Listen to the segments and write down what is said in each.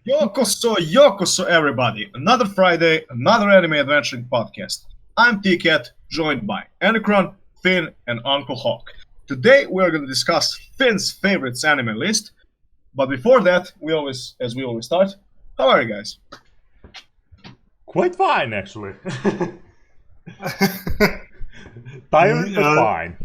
Yokoso, everybody. Another Friday, another anime adventuring podcast. I'm T-Cat, joined by Anacron, Finn, and Uncle Hawk. Today we're going to discuss Finn's favorites anime list. But before that, as we always start, how are you guys? Quite fine, actually. Tired, but fine.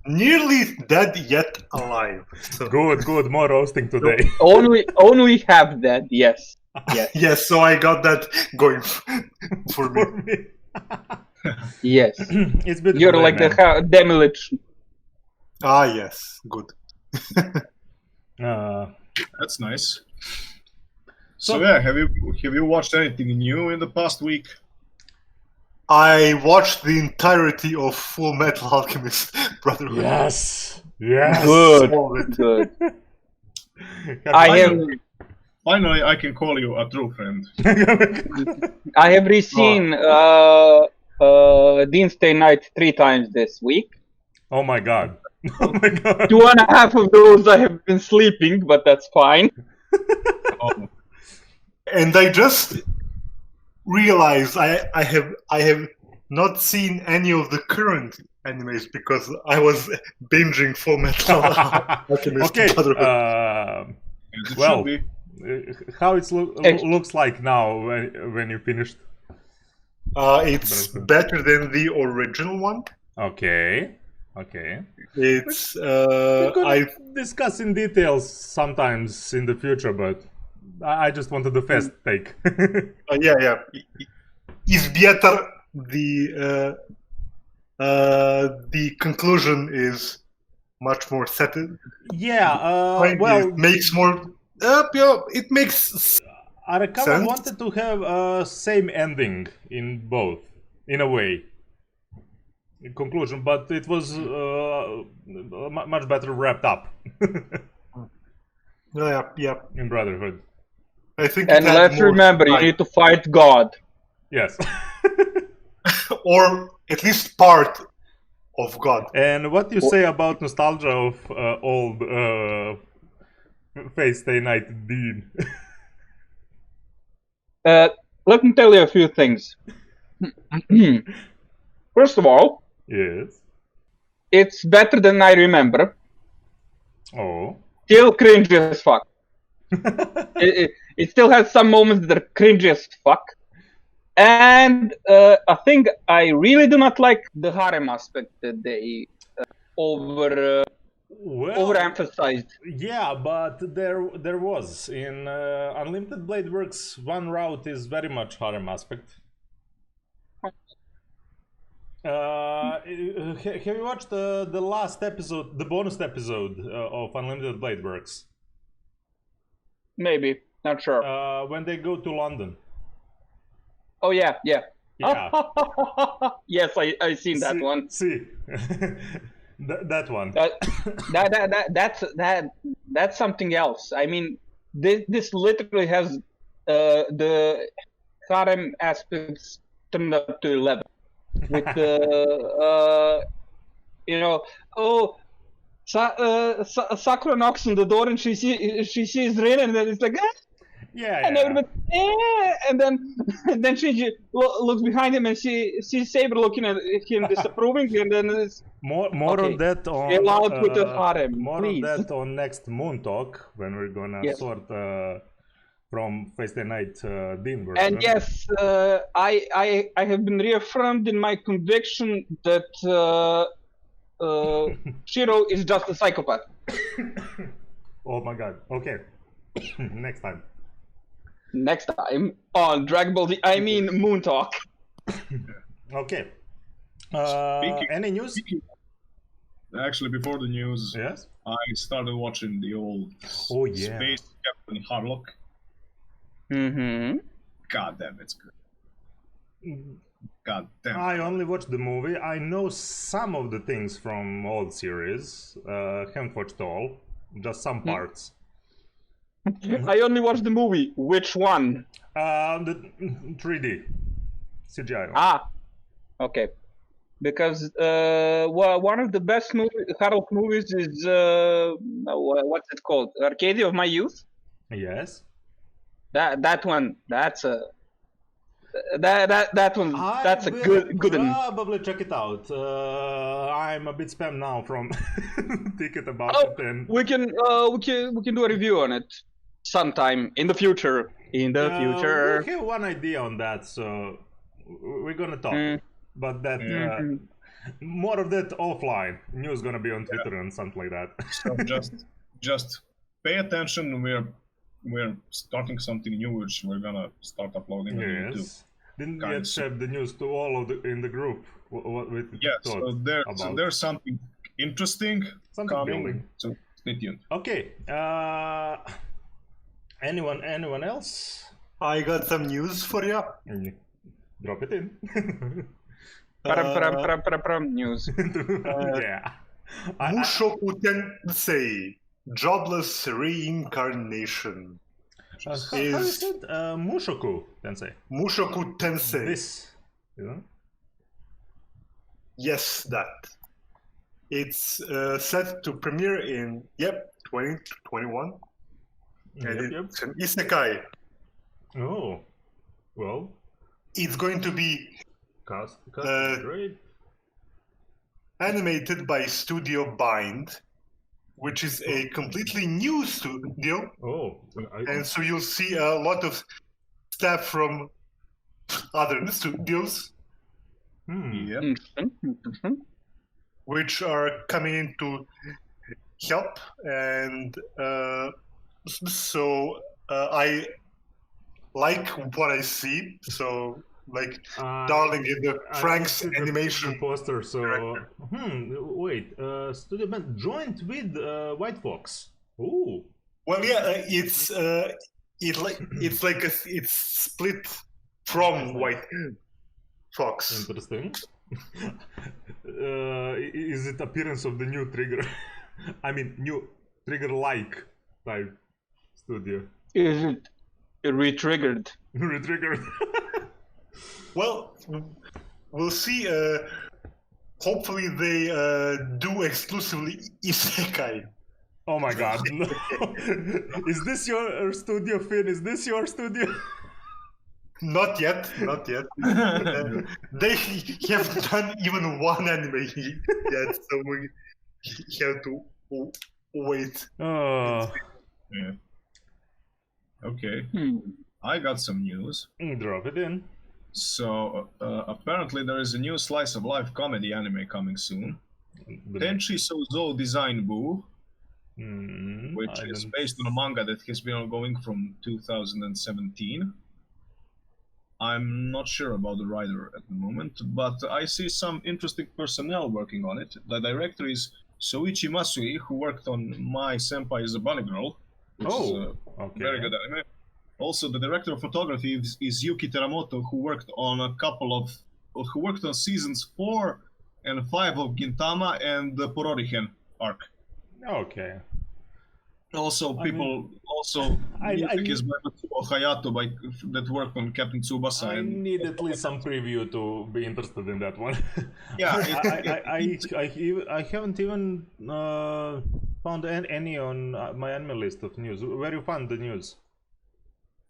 Nearly dead yet alive. So. Good. More roasting today. only have that. Yes. Yes. So I got that going for me. Yes. It's beautiful. You're like the demolition. Ah, yes. Good. That's nice. So yeah, have you watched anything new in the past week? I watched the entirety of Full Metal Alchemist Brotherhood. Yes. Good. Finally, I can call you a true friend. I have reseen Dean's Day Night 3 times this week. Oh my god. 2.5 of those I have been sleeping, but that's fine. Oh. And I just realized I have not seen any of the current animes because I was binging Full Metal Alchemist Brotherhood. Well, how it looks like now when you finished? It's better than the original one. Okay. It's we could discuss in details sometimes in the future, but I just wanted the fast take. Yeah. It's better. The conclusion is much more settled. Yeah. It makes more. It makes. Arakawa wanted to have same ending in both, in a way. In conclusion, but it was much better wrapped up. Yeah. In Brotherhood. I think. And let's remember, you need to fight God. Yes. Or at least part of God. And what do you say about nostalgia of old Face Day Night Dean? Let me tell you a few things. First of all, yes, it's better than I remember. Oh. Still cringy as fuck. It still has some moments that are cringy as fuck. And I think I really do not like the harem aspect that they overemphasized. Yeah, but there was in Unlimited Blade Works. One route is very much harem aspect. Have you watched the last episode, the bonus episode of Unlimited Blade Works? Maybe, not sure. When they go to London. Oh yeah. Yeah. Yes, I seen that one. See, that one. That's something else. I mean, this literally has the harem aspects turned up to 11 with Sakura knocks on the door and she sees Rin and then it's like. And everybody, and then she looks behind him and she sees Saber looking at him disapproving, and then it's more of that on with the harem, more please. of that on next Moon Talk when we're gonna sort from Face Day Night Dean version. And yes, I have been reaffirmed in my conviction that Shiro is just a psychopath. Oh my god! Okay, Next time on Dragon Ball Z, I mean Moon Talk. Okay. Any news? Actually, before the news, yes, I started watching the old Space Captain Harlock. Mm-hmm. God damn, it's good. God damn. I only watched the movie. I know some of the things from old series. Haven't watched all, just some parts. I only watched the movie. Which one? The 3D CGI. Okay. Because one of the best Harold movies is what's it called? Arcadia of My Youth. Yes. That one. That's a good one. Probably check it out. I'm a bit spam now from Ticket about it, and we can do a review on it sometime in the future. In the future. We have one idea on that, so we're gonna talk. But that more of that offline. News gonna be on Twitter and something like that. So just pay attention. We're starting something new, which we're gonna start uploading on YouTube. Didn't yet share the news to all of in the group. What so there's something interesting coming. Building. So stay tuned. Okay. Anyone else? I got some news for you. Drop it in. News. Yeah. Mushoku Tensei, Jobless Reincarnation. How is it? Mushoku Tensei. Mushoku Tensei. This, you know? Yes, that. It's set to premiere in 2021. And it's an isekai. Oh, well. It's going to be great. Animated by Studio Bind, which is a completely new studio. Oh, and so you'll see a lot of staff from other studios, which are coming in to help. And so I like what I see. So like Darling in the Frank's animation poster. So wait, Studio Band joined with White Fox. Ooh. Well, yeah, it's split from White Fox. Interesting. Is it appearance of the new Trigger? I mean, new Trigger-like type studio. Is it re-triggered? Re-triggered. Well, we'll see. Hopefully they do exclusively isekai. Oh my god. No. Is this your studio, Finn? Is this your studio? Not yet. They haven't done even one anime yet, so we have to wait. Oh. Yeah. Okay. I got some news. Drop it in. So, apparently there is a new slice of life comedy anime coming soon. Tenchi Souzou Design Boo, which is based on a manga that has been ongoing from 2017. I'm not sure about the writer at the moment, but I see some interesting personnel working on it. The director is Soichi Masui, who worked on My Senpai is a Bunny Girl, which is a very good anime. Also, the director of photography is Yuki Teramoto, who worked on seasons 4 and 5 of Gintama and the Pororigen arc. Okay. Also, music is by Matsuo Hayato that worked on Captain Tsubasa. I need at least some preview to be interested in that one. Yeah, I haven't even found any on my anime list of news. Where you found the news?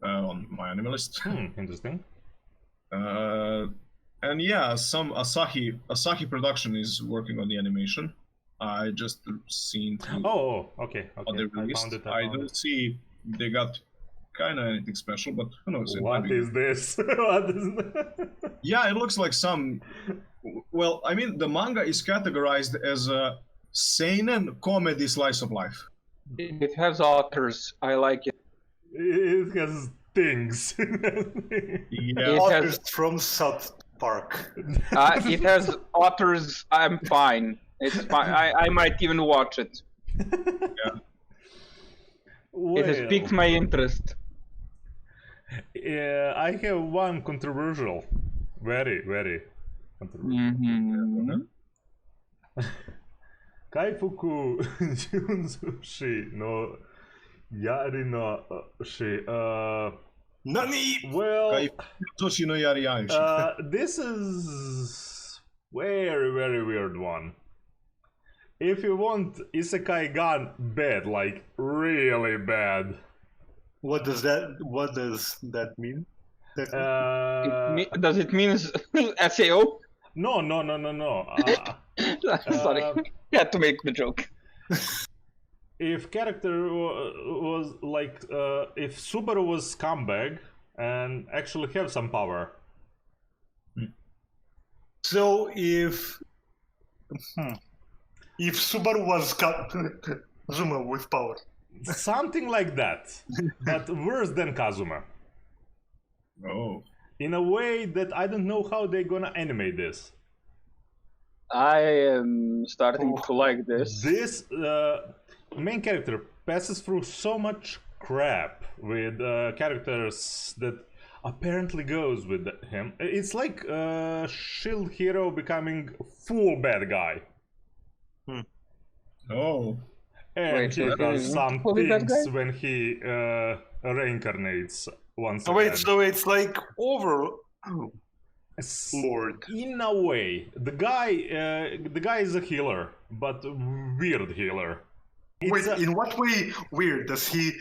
On my anime list. Interesting. And yeah, some Asahi Production is working on the animation. I just seen. Okay. They released. I don't see they got kind of anything special, but who knows? What is this? What is that? Yeah, it looks like some. Well, I mean, the manga is categorized as a seinen comedy slice of life. It has authors. I like it. It has things. Yeah, authors from South Park. It has authors. I'm fine. It's fine. I might even watch it. Yeah. Well, it has piqued my interest. Yeah, I have one controversial. Very, very controversial. Kaifuku Junzushi no Yari no Shi. Nani? Well, no this is very, very weird one. If you want Isekai gone bad, like really bad, What does that mean? Does it mean SAO? No. Sorry, had to make the joke. If character was like, if Subaru was scumbag and actually have some power. So if Subaru was Kazuma with power. Something like that, but worse than Kazuma. Oh. In a way that I don't know how they're gonna animate this. I am starting to like this. This main character passes through so much crap with characters that apparently goes with him. It's like Shield hero becoming full bad guy. Oh. And Wait, he so does some fully bad things guy? when he reincarnates once So again. wait, so it's like Overlord. In a way, the guy is a healer, but weird healer. Wait, in what way weird? Does he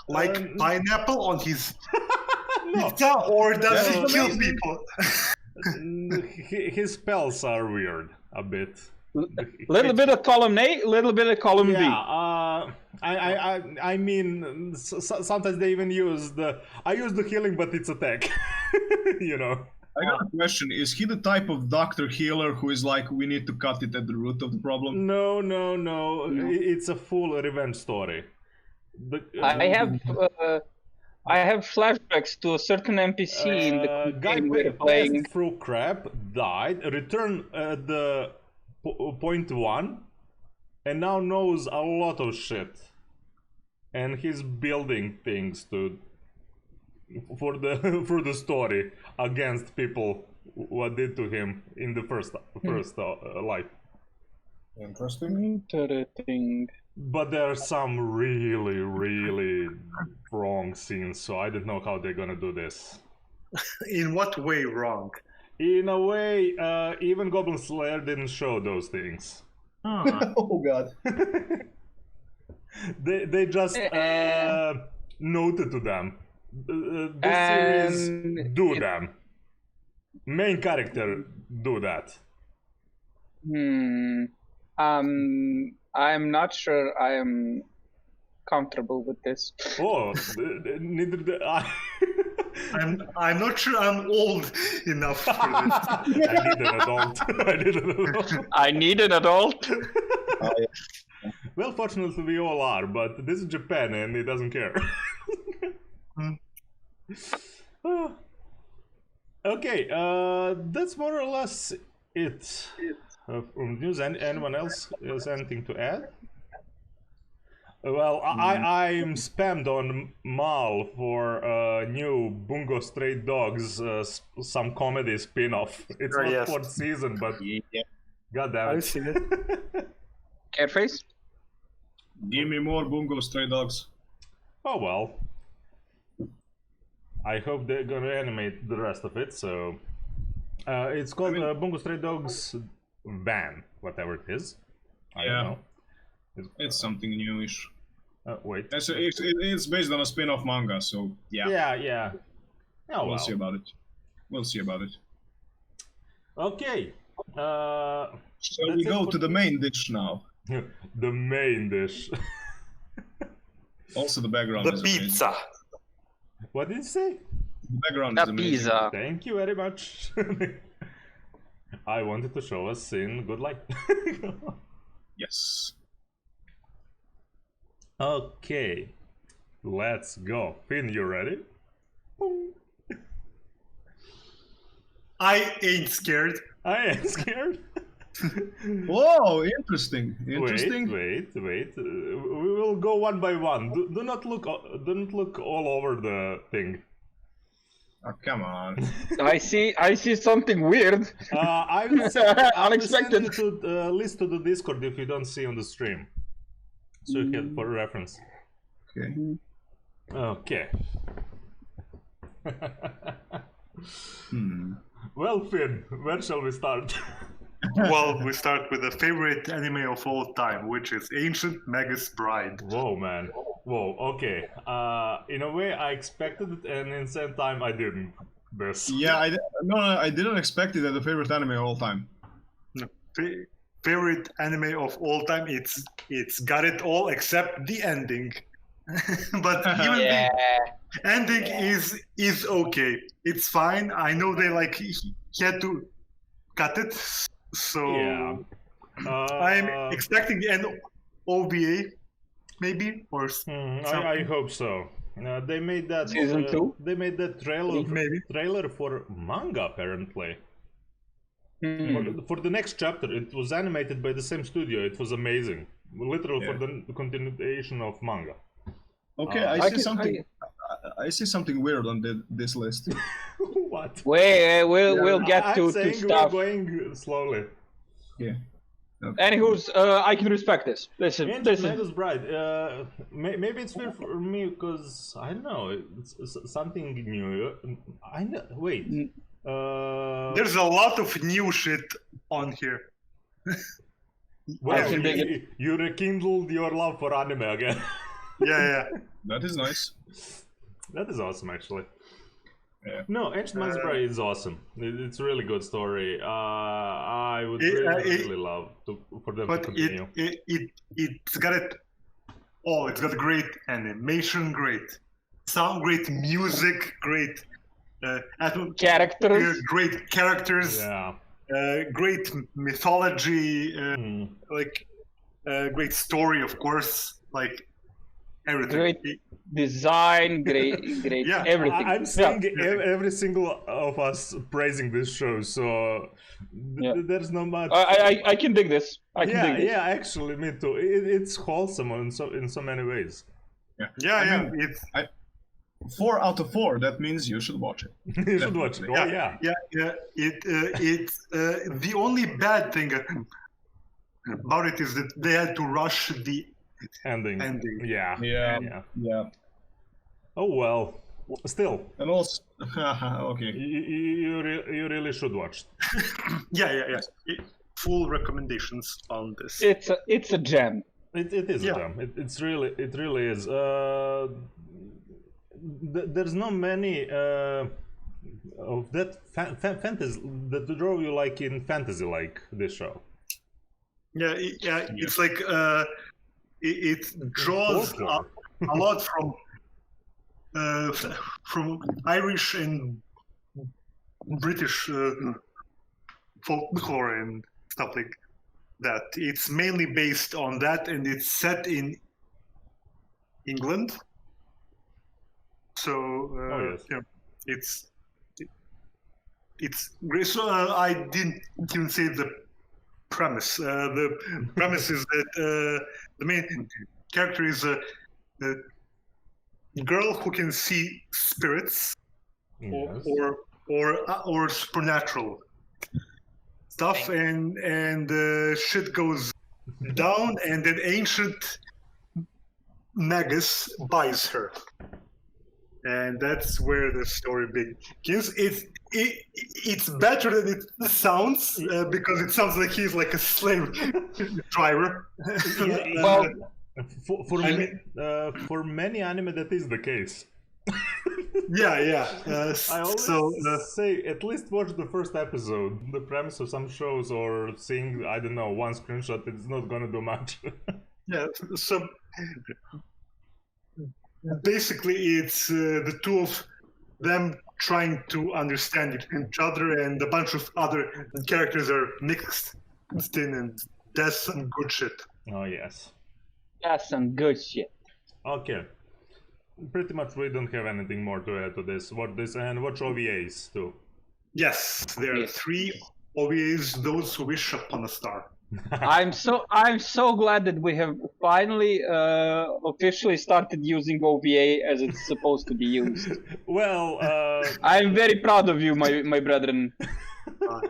like pineapple on his pizza, or does he kill people? His spells are weird a bit. Little bit of column A, little bit of column B. I mean, sometimes they even use I use the healing, but it's attack. You know. I got a question. Is he the type of doctor healer who is like, we need to cut it at the root of the problem? No. It's a full revenge story. I have flashbacks to a certain NPC in the guy game we're playing. passed through crap, died, returned at the point 1, and now knows a lot of shit. And he's building things for the story against people what did to him in the first life. Interesting. But there are some really wrong scenes, so I don't know how they're gonna do this. In what way wrong? In a way, even Goblin Slayer didn't show those things. Oh god. They just noted to them. This series do them. Main character do that. I'm not sure I am comfortable with this. Oh, neither do I. I'm not sure I'm old enough for this. I need an adult. I need an adult. Well, fortunately, we all are, but this is Japan and it doesn't care. Okay, that's more or less it from news. Anyone else has anything to add? Well, I'm spammed on Mal for new Bungo Stray Dogs, some comedy spin-off. It's not yes. 4th season, but god damn I've it. seen it. Careface? Give me more Bungo Stray Dogs. Oh well. I hope they're gonna animate the rest of it, so... it's called Bungo Stray Dogs Van, whatever it is. I don't know. It's something newish. Wait. It's based on a spin-off manga, so yeah. Yeah. Oh, We'll see about it. Okay. So we go to the main dish now. The main dish. Also the background The is pizza. amazing. What did you say? The background The is amazing. pizza. Thank you very much. I wanted to show us in good light. Yes. Okay. Let's go. Finn, you ready? I ain't scared. I am scared. Whoa, interesting. Interesting. Wait. We will go one by one. Do not look all over the thing. Oh, come on. I see something weird. I will send Unexpected. you to list to the Discord if you don't see on the stream, so you can for reference. Okay. Okay. Well, Finn, where shall we start? Well, we start with the favorite anime of all time, which is Ancient Magus Bride. Whoa, man. Whoa, okay. In a way, I expected it, and in the same time, I didn't. This. Yeah, I didn't expect it as a favorite anime of all time. No, favorite anime of all time. It's got it all except the ending. But even the ending is okay. It's fine. I know they he had to cut it, so Yeah. I'm expecting an OVA, maybe, or I hope so. They made that Season 2? They made that Maybe. trailer for manga apparently. For the next chapter, it was animated by the same studio. It was amazing, literally for the continuation of manga. Okay, I see something weird on this list. What? Wait, we'll get I'm to saying stuff. we're going slowly. Yeah. Anywho's, I can respect this. Listen. Manga's Bride. Maybe it's weird for me because I don't know. It's something new. I know. Wait. there's a lot of new shit on here. Well, can dig it. you rekindled your love for anime again. Yeah. That is nice. That is awesome, actually. Yeah. No, Ancient Man's Bride is awesome. It's a really good story. I would really love for them to But continue. it's got it all. It's got great animation, great sound, great music, great Characters. great characters, Yeah. great mythology, Hmm. great story, of course, everything. Great design, great Yeah, everything. I'm seeing every single of us praising this show, so there's no much. I can dig this. I can dig this. Yeah, actually, me too. It's wholesome in so many ways. Yeah, I mean, it's 4 out of 4. That means you should watch it. You should watch it. Oh yeah. It's the only bad thing about it is that they had to rush the Ending. Yeah. Yeah. Oh well. Still, And also, okay. you really should watch it. yeah. Full recommendations on this. It's a gem. It is a gem. It really is. There's not many of that fantasy that draw you like in fantasy like this show. It's it draws a lot from Irish and British folklore and stuff like that. It's mainly based on that, and it's set in England. So it's great. So I didn't even say the premise. The premise is that the main character is a girl who can see spirits Yes. or supernatural stuff, and shit goes down, and an ancient magus buys her, and that's where the story begins. It's better than it sounds because it sounds like he's like a slave driver. Well, For many anime, that is the case. yeah. I always So say at least watch the first episode. The premise of some shows or seeing, I don't know, one screenshot, it's not gonna do much. yeah, so basically it's the two of them trying to understand each other, and a bunch of other characters are mixed in, and that's some good shit. Oh yes. that's some good shit. Okay. Pretty much we don't have anything more to add to this. Watch this and watch OVAs too. Yes, there are 3 OVAs, those who wish upon a star. I'm so glad that we have finally officially started using OVA as it's supposed to be used. Well, I'm very proud of you, my brethren.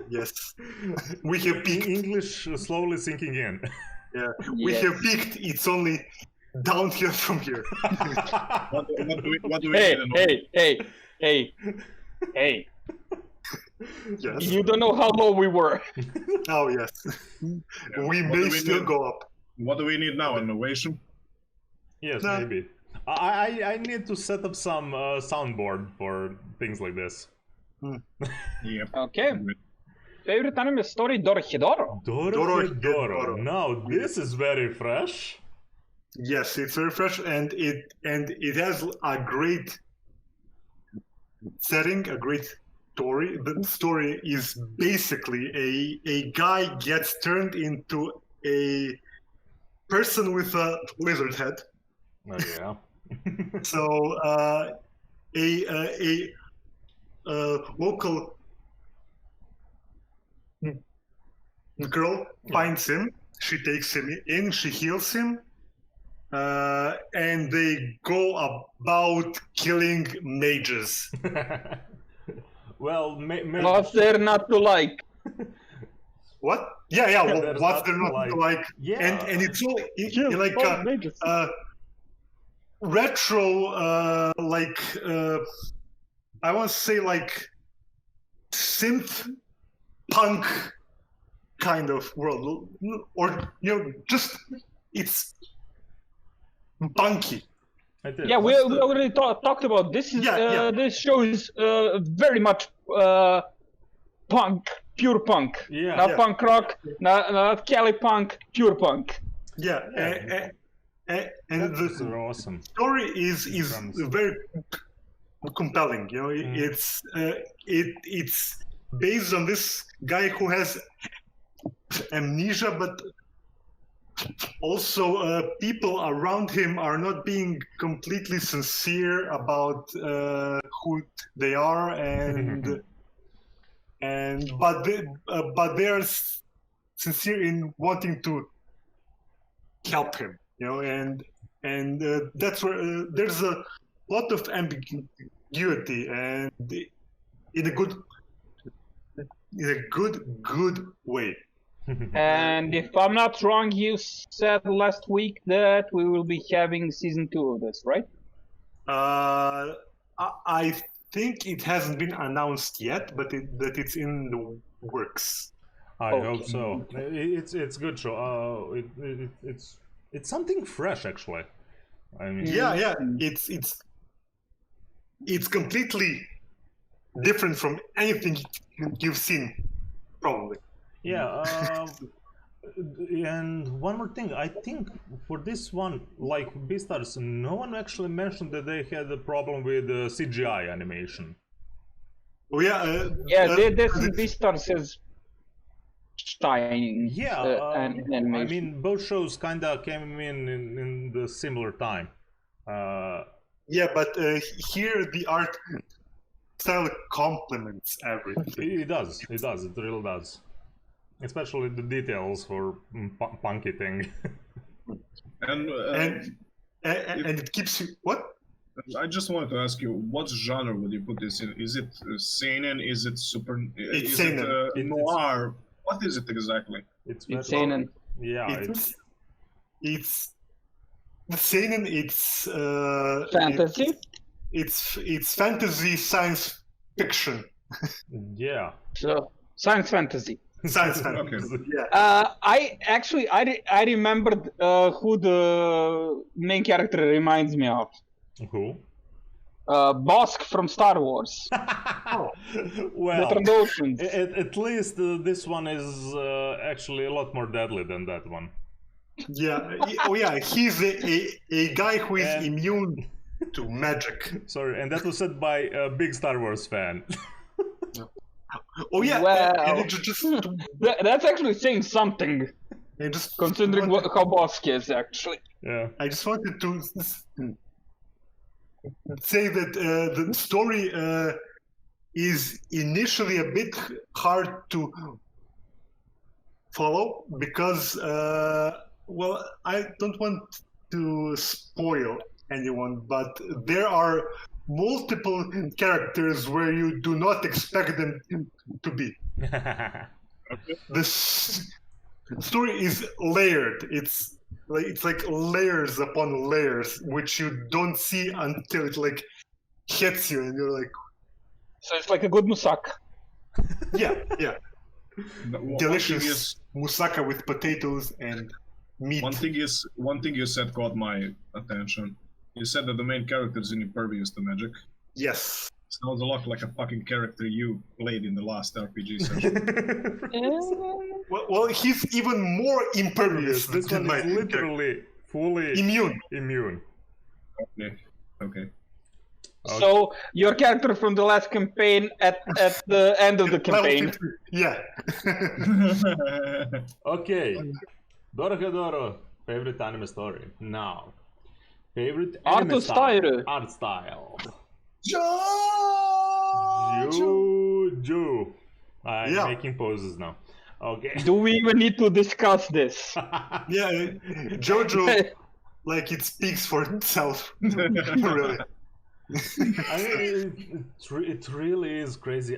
Yes, we have peaked. English slowly sinking in. Yeah, we Yes. have peaked. It's only downhill from here. What do we need? Hey. Yes. You don't know how low we were. Oh yes. We What may do we still need? go up. What do we need now? Innovation? Yes, No. maybe. I need to set up some soundboard for things like this. Yep. Okay. Favorite anime story, Dorohedoro. Dorohedoro. Now this is very fresh. Yes, it's very fresh, and it has a great setting, a great story. The story is basically a guy gets turned into a person with a lizard head. Oh, yeah. So a local girl finds him. She takes him in. She heals him. And they go about killing mages. Well, What's there not to like? What? Yeah. Well, there's what's there nothing not to like? Yeah. And it's all like mages. retro, I want to say like synth punk kind of world, or just it's bunky. Yeah, we already talked about this. This show is very much punk, pure punk. Yeah. Not punk rock, not Cali punk, pure punk. Yeah. And That's the awesome. story is very compelling. It's based on this guy who has amnesia, but also people around him are not being completely sincere about who they are, but they are sincere in wanting to help him, and that's where there's a lot of ambiguity, and in a good way. And if I'm not wrong, you said last week that we will be having season 2 of this, right? I think it hasn't been announced yet, but that it's in the works. I hope so. It's good show. It's something fresh, actually. I mean, yeah. It's completely different from anything you've seen, probably. Yeah, and one more thing, I think for this one, like Beastars, no one actually mentioned that they had a problem with CGI animation. Oh yeah, there's Beastars as shining. Yeah, animation. I mean, both shows kinda came in the similar time. Yeah, but here the art style complements everything. It does, it really does. Especially the details for punky thing. And it keeps you what? I just wanted to ask you, what genre would you put this in? Is it seinen? Is it super? It's is seinen. it noir? What is it exactly? It's seinen. Yeah, it's seinen. It's fantasy. It's fantasy science fiction. Yeah. So science fantasy. Science fantasy. Okay. Yeah. I remembered who the main character reminds me of. Who? Bosk from Star Wars. Well, the Trandoshans. At least this one is actually a lot more deadly than that one. Yeah. Oh yeah. He's a guy who is immune to magic. Sorry, and that was said by a big Star Wars fan. Oh yeah, well, and just that's actually saying something. Considering how Bosk is, actually. Yeah. I just wanted to say that the story is initially a bit hard to follow because, well, I don't want to spoil anyone, but there are multiple characters where you do not expect them to be. The story is layered. It's like layers upon layers, which you don't see until it like hits you, and you're like, so it's like a good moussaka. Yeah. Delicious moussaka with potatoes and meat. One thing you said caught my attention. You said that the main character is impervious to magic. Yes. Sounds a lot like a fucking character you played in the last RPG session. Well, he's even more impervious This than one my is literally fully immune. Okay. So your character from the last campaign at the end of the campaign. Yeah. Okay. Dorohedoro, favorite anime story. Now. Favorite Art anime style. Art style. Jojo! I'm making poses now. Okay. Do we even need to discuss this? Yeah, Jojo, like it speaks for itself. Really. I mean, it really is crazy.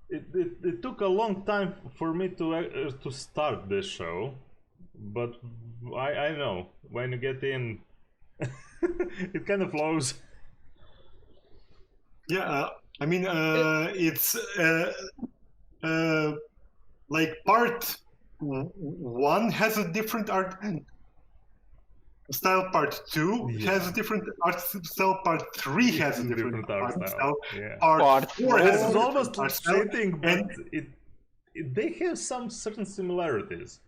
It took a long time for me to start this show, but I know when you get in, it kind of flows. Yeah, I mean, it's like part 1 has a different art style, part 2 has a different art style, part 3 has a different art style, yeah. part 4 has It's a almost different art style, fitting, but they have some certain similarities.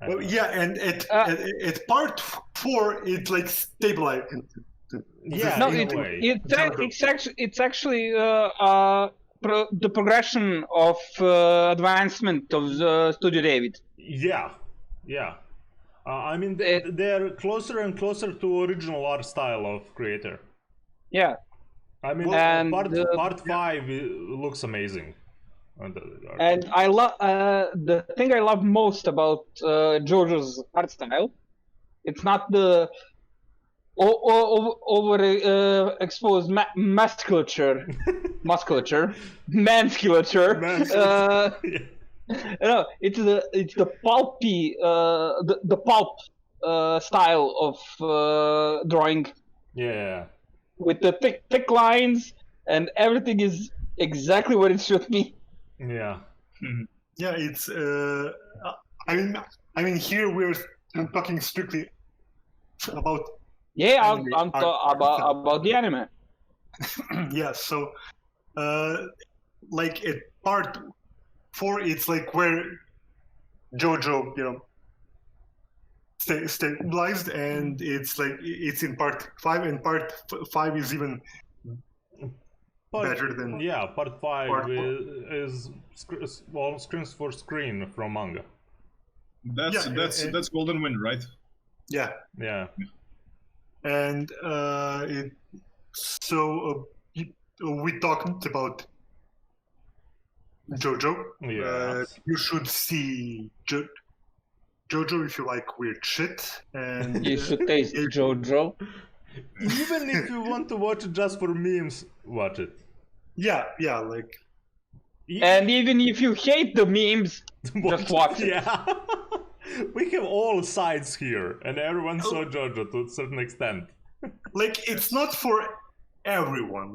Well, yeah, and at part 4 it's like stabilized. Yeah, No, in a way. it's actually the progression of advancement of Studio David. Yeah. I mean, they're closer and closer to original art style of creator. Yeah. I mean, And part 5 looks amazing. And I love the thing I love most about Jojo's art style. It's not the over exposed mansculature. No, it's the pulpy the pulp style of drawing. Yeah. With the thick lines and everything is exactly what it should be. Yeah. Yeah, it's. I mean, here we're talking strictly about. Yeah, I'm about the anime. Yeah, so, like at part 4, it's like where Jojo, stabilized, and it's like it's in part 5, and part 5 is even better than. Yeah, part 5 is screens for screen from manga. That's Golden Wind, right? Yeah. Yeah. And we talked about Jojo. Yeah. You should see Jojo if you like weird shit, and you should taste Jojo. Even if you want to watch it just for memes, watch it. Yeah, like. And even if you hate the memes, just watch it. Yeah. We have all sides here, and everyone saw Jojo to a certain extent. Like, it's not for everyone.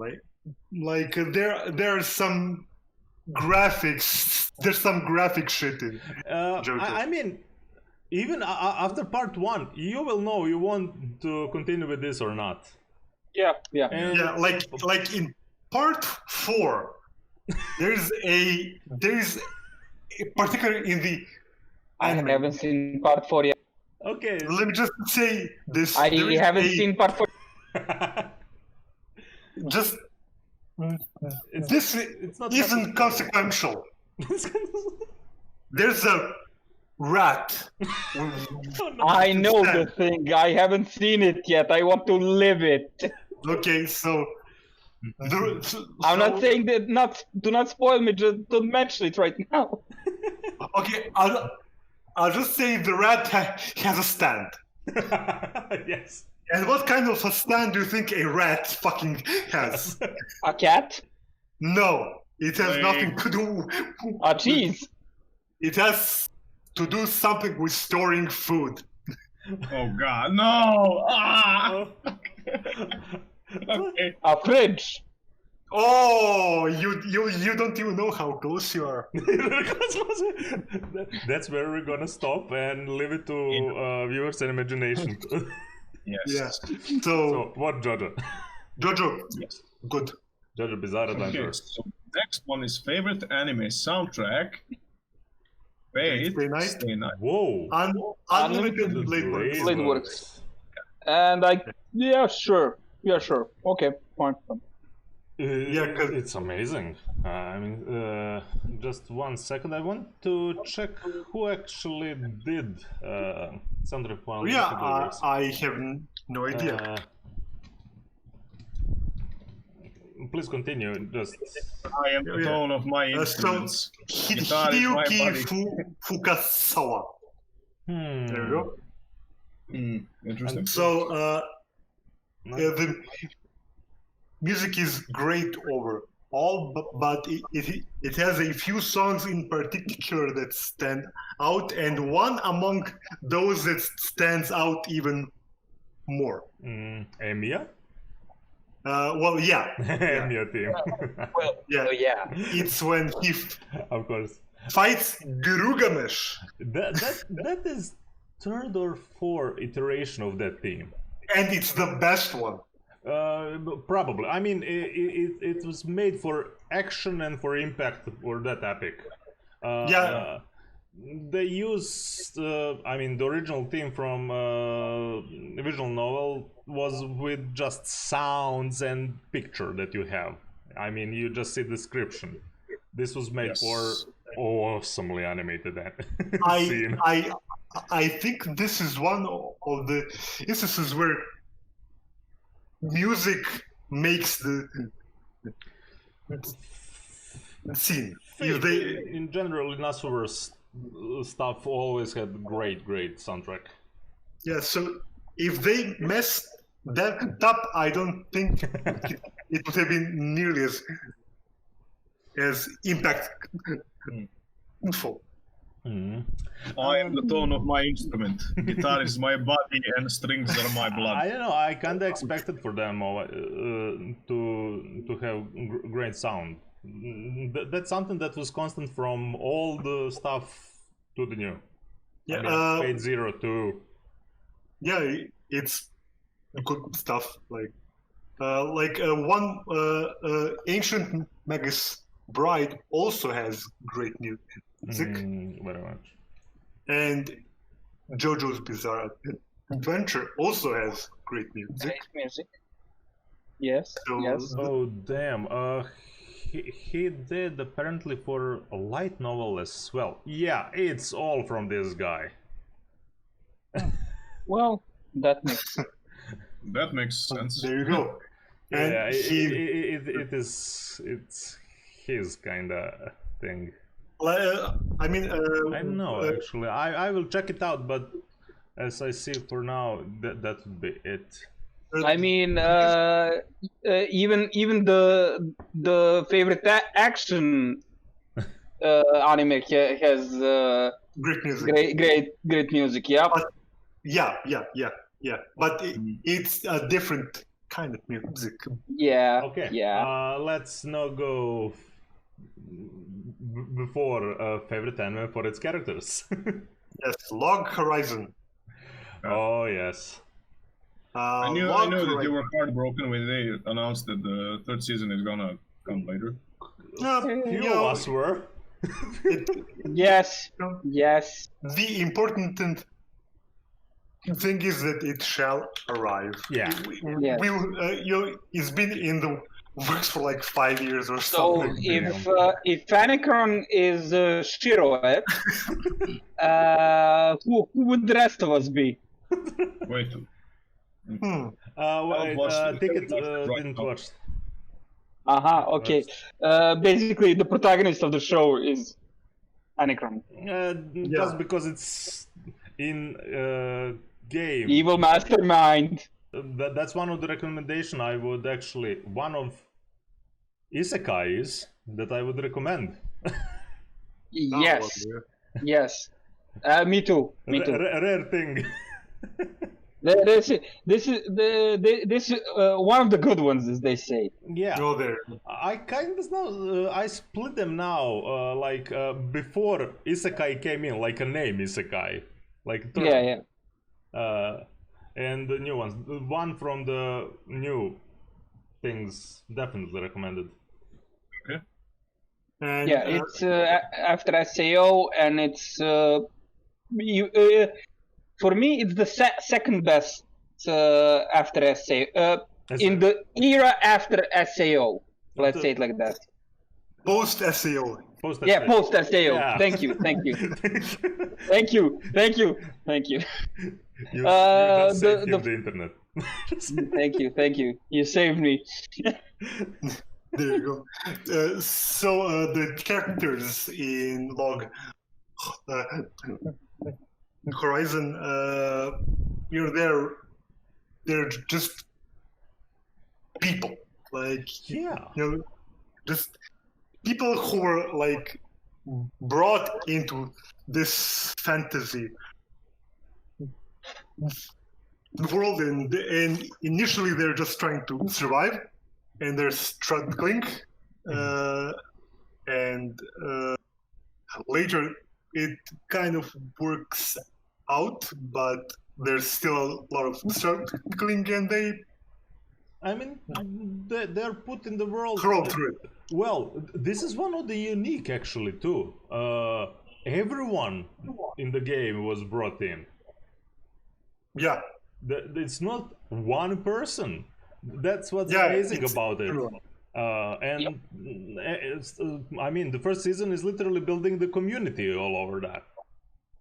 Like there are some graphics. There's some graphic shit in Jojo. I mean, even after part 1, you will know you want to continue with this or not. Yeah. And yeah, like in part 4, there's particularly in the. I haven't seen part 4 yet. Okay. Let me just say this. I haven't seen part 4. Just this isn't consequential. There's a rat. I know the thing. I haven't seen it yet. I want to live it. Okay, so. I'm not saying that. Do not spoil me. Just don't mention it right now. Okay, I'll just say the rat has a stand. Yes. And what kind of a stand do you think a rat fucking has? A cat? No, it has nothing to do. A cheese? It has to do something with storing food. Oh God, no! Ah! Okay. A fridge? Oh, you don't even know how close you are. That's where we're gonna stop and leave it to viewers and imagination. Yes. Yeah. So So, what, Jojo? Jojo, Yes. good. Jojo Bizarre Okay, Adventure. so next one is favorite anime soundtrack. Fate, Stay Night. Stay Night. Whoa. Unlimited Blade Works. Blade Works. And yeah, sure. Okay, fine. Yeah, 'cause- It's amazing. I mean, just 1 second. I want to check who actually did soundtrack for Yeah, Unlimited Blade Works. I have no idea. Please continue. Just I am the tone of my So, instruments. Guitar is my Hideyuki body. Fukasawa. There you go. Interesting. So, the music is great overall, but it has a few songs in particular that stand out, and one among those that stands out even more. Emiya? Well, yeah. Emiya team. Well, Yeah. yeah. It's when he Of course. fights Gurugamesh. That is third or fourth iteration of that theme. And it's the best one. Probably. I mean, it was made for action and for impact for that epic. Yeah. They used, I mean, the original theme from the visual novel was with just sounds and picture that you have. I mean, you just see description. This was made for awesomely animated scene. I think this is one of the instances where music makes the scene. If they, in general, in Asuver's stuff always had great soundtrack. yeah, so if they mess that up, I don't think it would have been nearly as impactful. I am the tone of my instrument. Guitar is my body and strings are my blood. I don't know. I kind of expected for them to have great sound. That's something that was constant from all the stuff to the new. Yeah, I mean, Fate Zero to yeah, it's good stuff. Like one Ancient Magus Bride also has great music, very much. and JoJo's Bizarre Adventure also has great music. Great music. Yes. So, Yes. Oh damn! He did apparently for a light novel as well. Yeah, it's all from this guy. Well, that makes sense. There you go. And Yeah, it's his kind of thing. I mean, I don't know actually. I will check it out, but as I see for now, that would be it. I mean, even the favorite action anime has great music. great music. Yeah. Yeah. But it's a different kind of music. Yeah. Okay. Yeah. Let's now go before favorite anime for its characters. Yes, Log Horizon. Oh yes. I knew that you were heartbroken when they announced that the third season is gonna come later. Few of us were. Yes. Yes. The important thing is that it shall arrive. Yeah. Yeah. It's been in the works for like 5 years or So something. if Fanicron is Shiroe, who would the rest of us be? Wait. Ticket didn't watch. Okay. Basically, the protagonist of the show is Fanicron. Just because it's in game. Evil mastermind. That's one of the recommendation I would actually, one of isekais that I would recommend. Yes. Yes. Me too. Rare thing. This is one of the good ones, as they say. Yeah. Go there. I kind of know. I split them now. Before isekai came in, like a name isekai, like term. Yeah. and the new ones. The one from the new things definitely recommended. Okay. And, Yeah, it's after SAO, and it's for me it's the second best after SAO in the era after SAO. Let's say it like that. post SEO. Post-SAO. Post SAO. Yeah. Thank you. Thank you. You just saved him the internet. Thank you. You saved me. There you go. So the characters in Log Horizon, they're just people, like just people who are like brought into this fantasy world, and initially they're just trying to survive, and they're struggling, and later it kind of works out, but there's still a lot of struggling, and they're put in the world. crawl through it. Well, this is one of the unique actually too. Everyone in the game was brought in. Yeah. It's not one person. That's what's amazing about it. True. The first season is literally building the community all over that.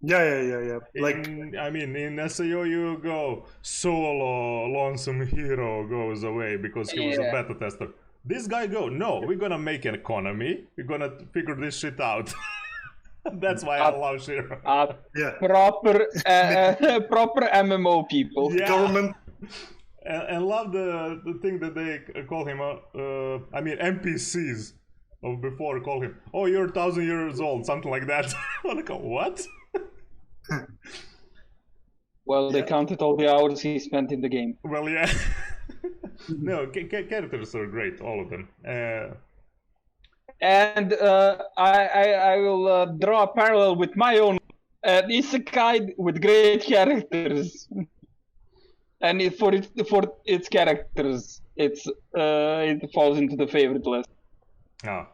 Yeah. Like, in SAO you go solo, lonesome hero goes away because he was a beta tester. This guy no, we're gonna make an economy. We're gonna figure this shit out. That's why I love Shiro. Proper MMO people. Yeah. government. And love the thing that they call him. NPCs of before call him. Oh, you're 1,000 years old, something like that. I'm like, what? Well, they counted all the hours he spent in the game. Well, yeah. No, characters are great, all of them. And I will draw a parallel with my own isekai with great characters. And for its characters, it falls into the favorite list. Oh.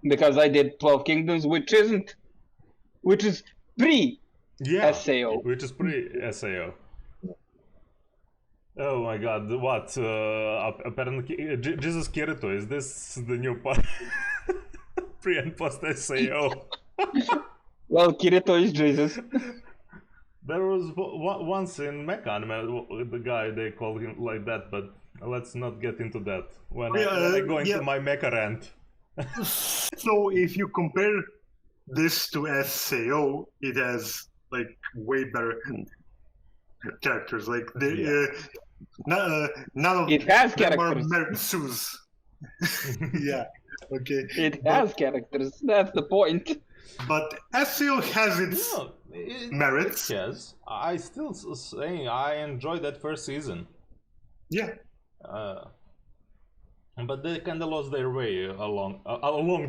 Because I did 12 Kingdoms, which is pre-SAO. Which is pre-SAO. Oh my god, what? Apparently, Jesus Kirito, is this the new part? Pre and post SAO. Well, Kirito is Jesus. There was once in Mecha anime, the guy, they called him like that, but let's not get into that when I go into my Mecha rant. So if you compare this to SAO, it has like way better characters. Like none of it has them are characters. Mersus. Yeah. Okay. It has characters. That's the point. But SAO has its merits. Yes, I still saying I enjoyed that first season. Yeah. But they kind of lost their way along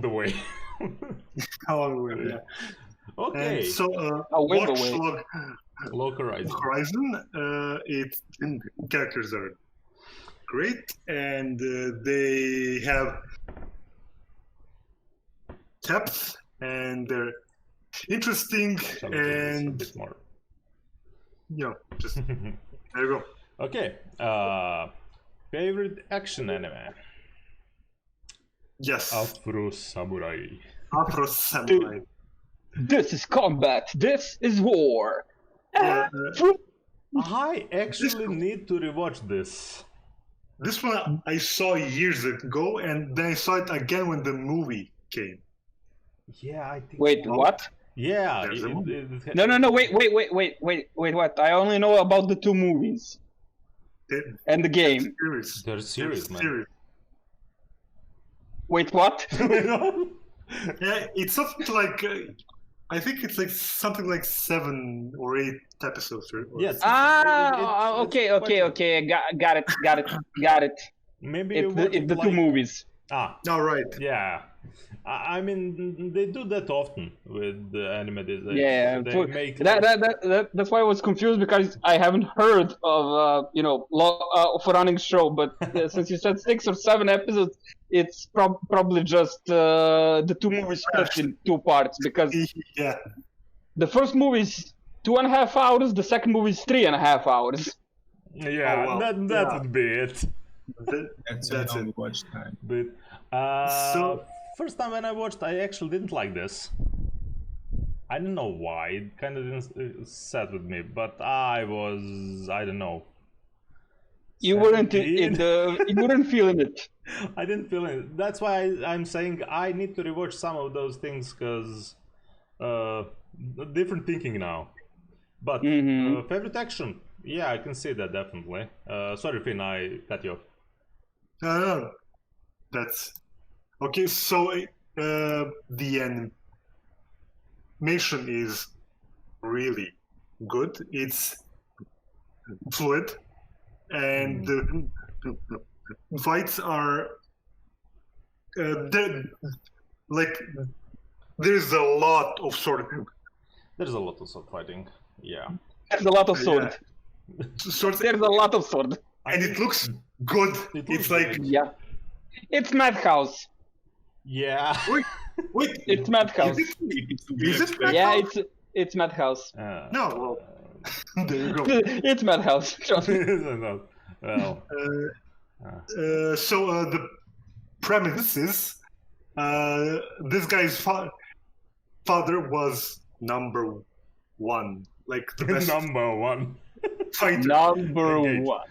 the way. Along the way, yeah. Okay. And so, Log Horizon, its characters are great, and they have depth, and they're interesting, and just there you go. Okay. Favorite action anime? Yes. Afro Samurai. Afro Samurai. This is combat. This is war. Yeah, I actually need to rewatch this. This one I saw years ago, and then I saw it again when the movie came. Yeah, I think. Wait, what? Yeah. No. Wait. What? I only know about the two movies and the game. They're serious, man. Wait, what? Yeah, it's something like I think it's like something like 7 or 8 episodes. Yes. Okay. Got it. Maybe it's the two movies. Ah. Oh, right. Yeah. I mean, they do that often with the anime. Yeah, they make that's why I was confused, because I haven't heard of of a running show. But since you said 6 or 7 episodes, it's probably just the 2 movies split in 2 parts, because Yeah. the first movie is 2.5 hours, the second movie is 3.5 hours. Yeah, Oh, well, that yeah. would be it. That's That's it. it. Watch time. But So- first time when I watched, I actually didn't like this. I don't know why. It kind of didn't set with me, but I don't know. You weren't you weren't feeling it. I didn't feel it. That's why I'm saying I need to rewatch some of those things, because different thinking now. But favorite action? Yeah, I can see that definitely. Sorry, Finn, I cut you off. No. That's okay. So the animation is really good. It's fluid, and the fights are like there's a lot of sword. There's a lot of sword fighting. Yeah. There's a lot of sword. Swords, There's a lot of sword. and it looks good. It It's looks like good. Yeah. It's Madhouse. Yeah. wait, It's Madhouse. Is it Yeah, it's Madhouse. No, well, there you go. It's Madhouse. Trust me. Well, So the premise is this guy's father was number 1, like the best number 1. fighter. Number Engage. 1.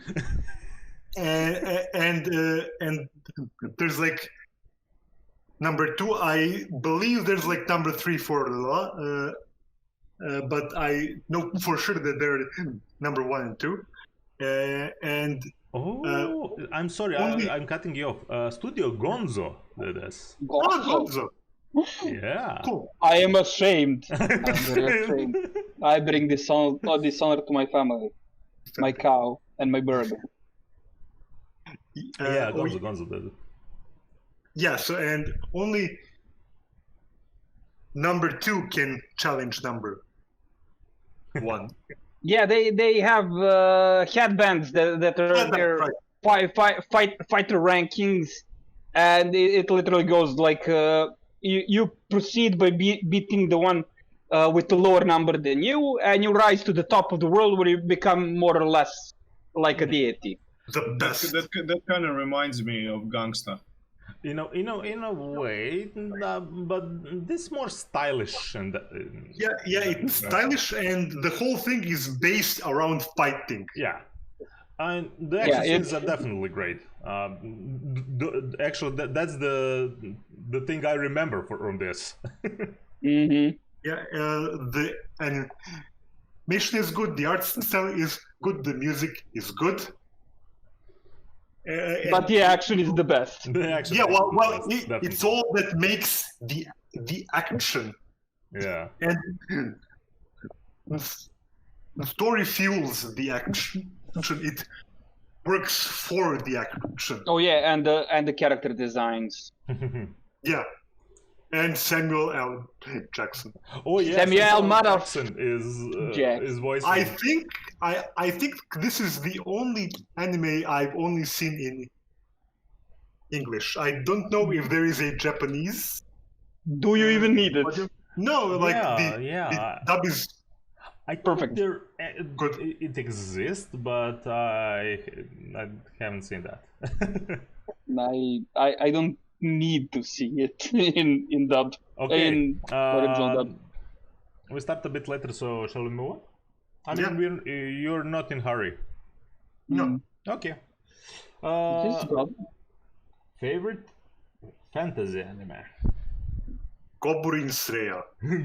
And there's like number 2. I believe there's like number 3, 4, but I know for sure that they're number 1 and 2. And Oh, I'm sorry, only- I'm cutting you off. Studio Gonzo did this. Gonzo. Yeah. Cool. I am ashamed. I'm very ashamed. I bring dishonor to my family, my cow, and my bird. Yeah, Gonzo did it. Yeah, so and only number 2 can challenge number 1. Yeah, they have headbands that are their fighter rankings, and it literally goes like you proceed by beating the one with the lower number than you, and you rise to the top of the world, where you become more or less like a deity. The best. That kind of reminds me of Gangsta. In a way, but this more stylish and Yeah, it's stylish, and the whole thing is based around fighting. yeah. And the action scenes are definitely great. Actually, that's the thing I remember from this. Mm-hmm. Yeah, the animation is good, the art style is good, the music is good. But the action is the best. The action Yeah, is well, the best, it's definitely. all that makes the action, Yeah. and the story fuels the action. It works for the action. Oh yeah, and the character designs. Yeah, and Samuel L. Jackson. Oh yeah, Samuel Jackson Jack. is voicing. I think this is the only anime I've only seen in English. I don't know if there is a Japanese. Do you even need it? No, like Yeah. the dub is I think Perfect. there Good. it exists, but I haven't seen that. I don't need to see it in dub. Okay. In original dub. We start a bit later, so shall we move on? I Yeah. mean, you're not in hurry. no. Okay. Just dub. Favorite fantasy anime? Goburin Slayer.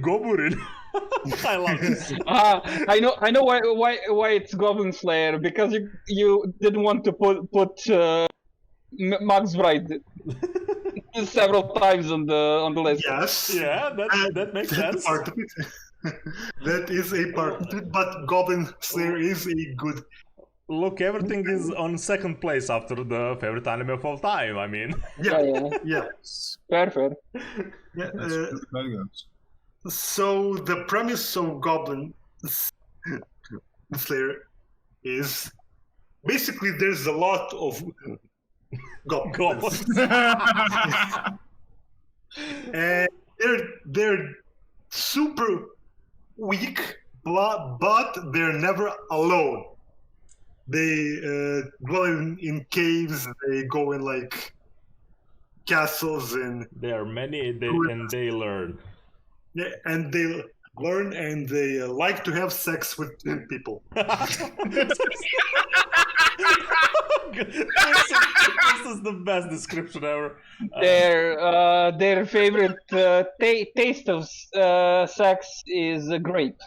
Goburin. I love this. I know why it's Goblin Slayer, because you didn't want to put Max Wright several times on the list. Yes. Yeah, that makes That's sense. part of it. That is a part of it, but Goblin Slayer is a good Look, everything is on second place after the favorite anime of all time. I mean, Yeah. Fair. Yeah, That's very good. so the premise of Goblin Slayer is basically there's a lot of goblins, and they're super weak, but they're never alone. They dwell in caves. They go in like castles, and there are many, and they learn. yeah, and they learn, and they like to have sex with people. This is the best description ever. Their favorite taste of sex is grape.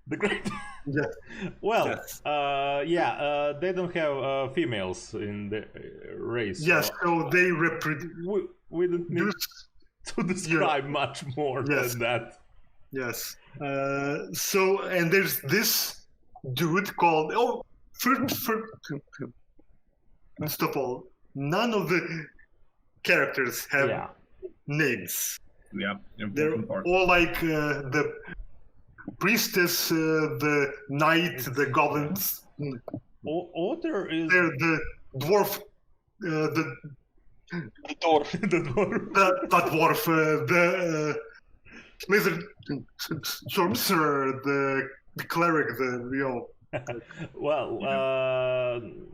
The grape. Yeah. Well, Yes. they don't have females in the race. Yes, so they reproduce. We don't need to describe much more than that. Yes. So, and there's this dude called. First of all, none of the characters have names. Yeah, They're important part. all like the priestess, the knight, the goblins. Otter is They're the dwarf, the Dwarf. the dwarf. not dwarf, the lizard sorcerer, the cleric, Well,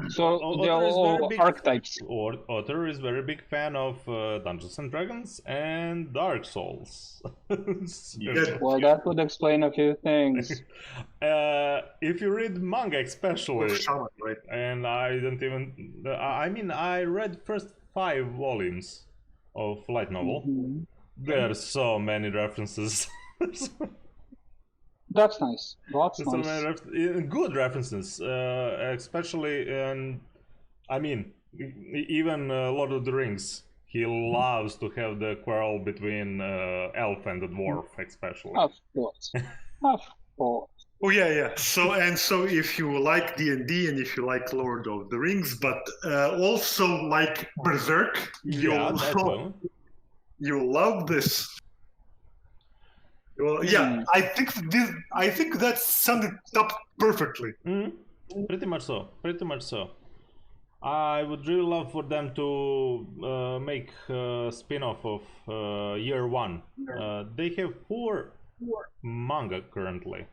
So they're all archetypes. Otter is very big fan of Dungeons and Dragons and Dark Souls. Well, that would explain a few things. If you read manga, especially, shaman, right? and I don't even. I mean, I read first 5 volumes of light novel. Mm-hmm. There's so many references. That's nice. That's So nice. many good references, especially. I mean, even Lord of the Rings. He loves to have the quarrel between elf and the dwarf, especially. Of course. Of course. Oh yeah. So if you like D&D and if you like Lord of the Rings, but also like Berserk, that one. you'll love this. Well, yeah, I think that summed it up perfectly. Pretty much so. I would really love for them to make a spin-off of Year 1. They have 4 manga currently.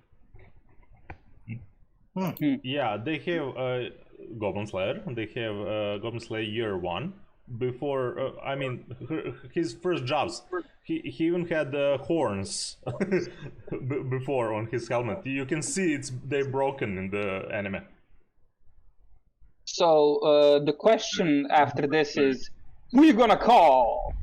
Yeah, they have Goblin Slayer. They have Goblin Slayer Year 1. Before, his first jobs, he even had horns before on his helmet. You can see they're broken in the anime. So the question after this is, who you gonna call?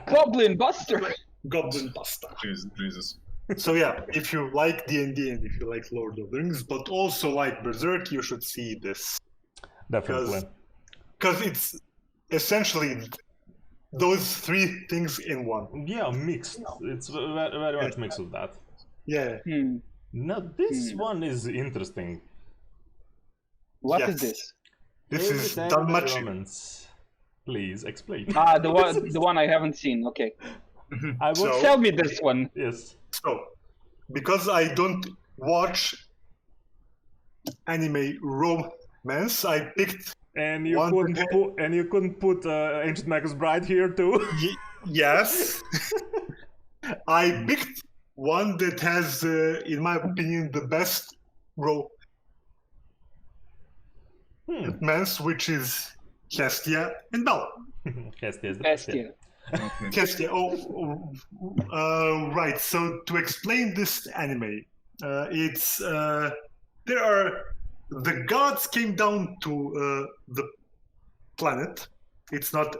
Goblin Buster. Goblin Buster. Jesus. So yeah, if you like D&D and if you like Lord of the Rings, but also like Berserk, you should see this. Definitely. Because it's essentially those 3 things in one. Yeah, mixed. It's very much mixed with that. Yeah. Now this one is interesting. What is this? This is Danmachi. Romance. Please explain. The one I haven't seen. Okay. I will Tell me this one. Yes. So, because I don't watch anime romance, I picked. And you couldn't put Ancient Magus Bride here too. Yes. I picked one that has, in my opinion, the best romance, which is Hestia and Bella. Hestia is the Hestia. Hestia. Right. So to explain this anime, it's there are the gods came down to the planet. It's not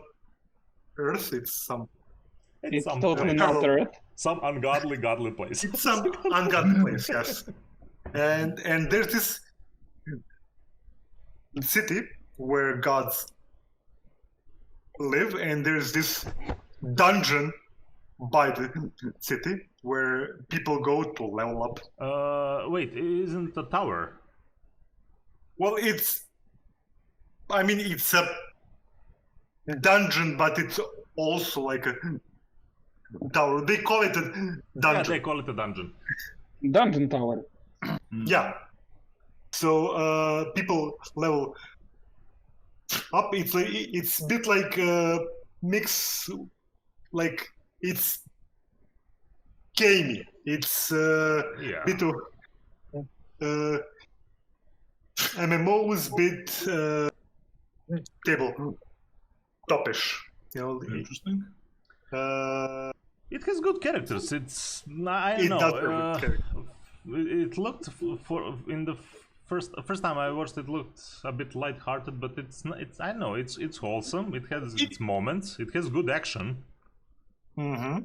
Earth. It's some. It's some totally place. not Earth. Some ungodly place. It's some ungodly place. Yes. And there's this city where gods live, and there's this dungeon by the city where people go to level up. Wait, isn't the tower? Well, it's a dungeon, but it's also like a tower. They call it a dungeon. Yeah, they call it a dungeon. Dungeon tower. Yeah. So people level up. It's a bit like mix, like it's gamey. It's Yeah. bit of MMOs, bit table topish. Interesting. It has good characters. It's I don't It know. does have good characters. It looked in the first time I watched it looked a bit light-hearted, but it's I don't know. It's wholesome. It has its moments. It has good action. Mm-hmm.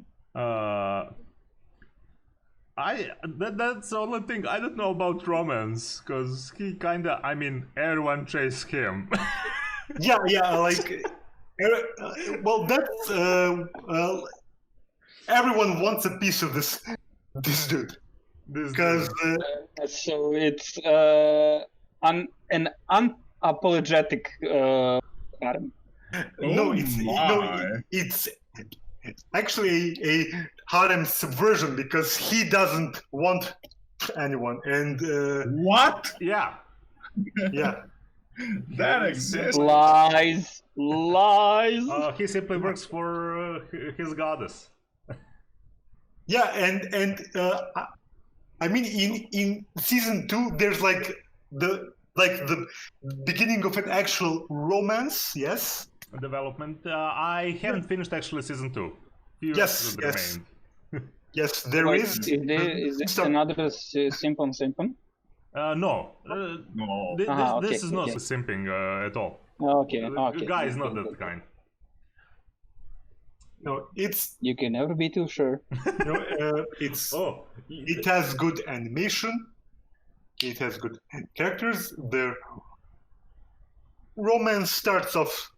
That's the only thing I don't know about romance, because he kinda, I mean, everyone chased him. Yeah, like well, that's everyone wants a piece of this dude because So it's an unapologetic harem. it's actually a harem subversion because he doesn't want anyone, and What? Yeah. yeah. That exists. Lies. He simply works for his goddess. Yeah, and I mean, in season 2, there's like the beginning of an actual romance. Yes. Development. I haven't finished actually season 2. Yes. Yes, there is. Is this another simpon? No. No. This is not okay. simping at all. Okay. The guy is not that kind. No, it's You can never be too sure. it's Oh, it has good animation. It has good characters. The romance starts off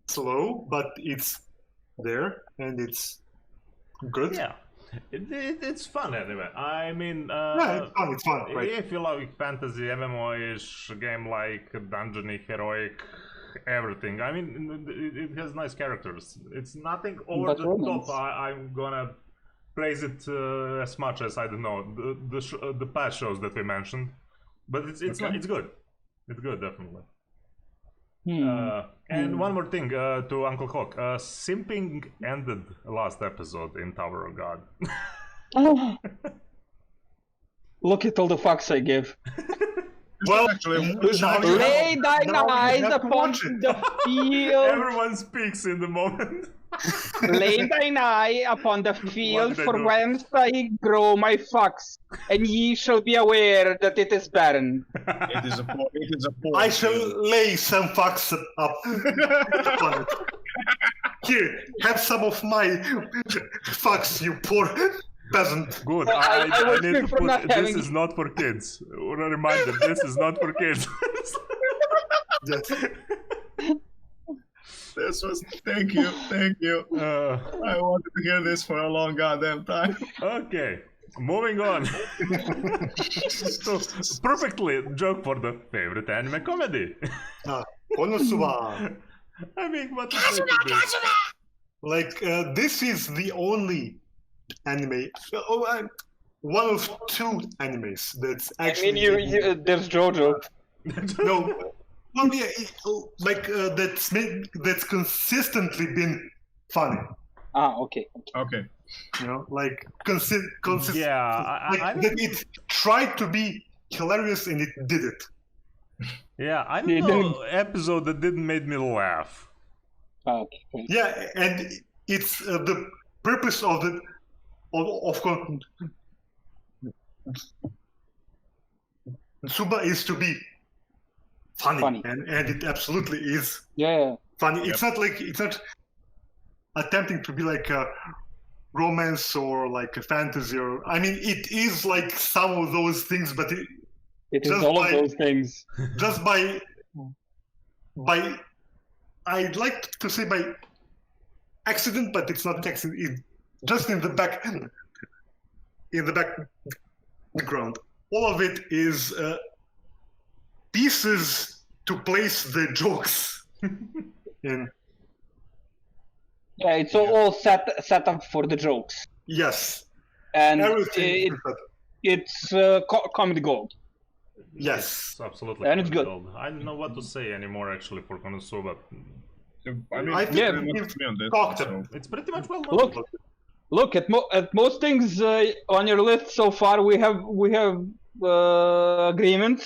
slow, but it's there and it's good. yeah. It's fun anyway. I mean, Yeah, it's fun, right? if you like fantasy, MMO-ish game like dungeony, heroic, everything. I mean, it has nice characters. It's nothing over But the romance. top. I'm gonna praise it as much as I don't know the past shows that we mentioned. But it's Okay. it's good. It's good, definitely. Hmm. And one more thing to Uncle Hawk. Simping ended last episode in Tower of God. Look at all the fucks I give. Well, Actually, now you Lay have- thine now you eyes have to upon watch it. the field. Everyone speaks in the moment. Lay thine eye upon the field, did I for do? whence I grow my fox, and ye shall be aware that it is barren. it is a poor. I shall lay some facts up upon it. Here, have some of my facts, you poor peasant. Good. I I was need good to for put. not This having- is not for kids. A reminder. This is not for kids. Yes. This was. Thank you. I wanted to hear this for a long goddamn time. Okay. Moving on. So, perfectly joke for the favorite anime comedy. Konosuba. I mean, what to say to this? Like, this is the only anime, one of two animes that's I actually. mean, there's JoJo. No. Well, yeah, like that's consistently been funny. Okay. Okay. You know, like consistent. Yeah, Like, I that it tried to be hilarious and it did it. yeah, I They don't know episode that didn't make me laugh. Okay. Yeah, and it's the purpose of the of Tsuba is to be funny. And it absolutely is Yeah. funny. Yep. It's not attempting to be like a romance or like a fantasy, or I mean it is like some of those things, but It is Just all by- of those things. just by I'd like to say by accident, but it's not accident. Just in the background. All of it is pieces to place the jokes in. Yeah, it's all set up for the jokes, Yes. and Everything. it's comedy gold. Yes. It's absolutely. And it's good. Gold. I don't know what to say anymore actually for Konosuba. I mean, I think Yeah. pretty much me on this, talked so- It's pretty much well known. Look at most things on your list so far. We have agreements.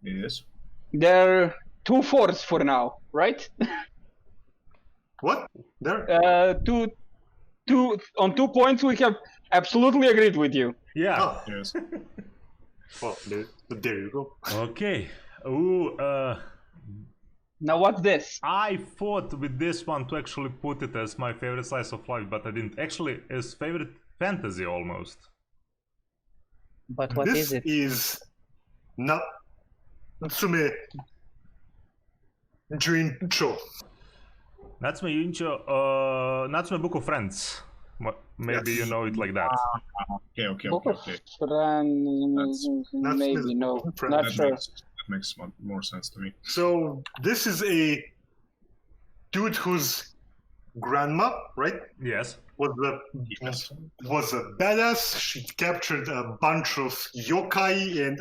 Yes. They're 2/4 for now, right? What? There? On 2 points we have absolutely agreed with you. Yeah. Oh, Yes. well, there you go. Okay. Ooh, Now what's this? I thought with this one to actually put it as my favorite slice of life, but I didn't. Actually, as favorite fantasy almost. But This is Natsume Juncho. Natsume Yuncho, Natsume Book of Friends. Maybe Yes. you know it like that. Okay. Book of Friends, maybe no, Friends. not That sure. makes more sense to me. So this is a dude whose grandma, right, Yes. Yes. was a badass. She captured a bunch of yokai, and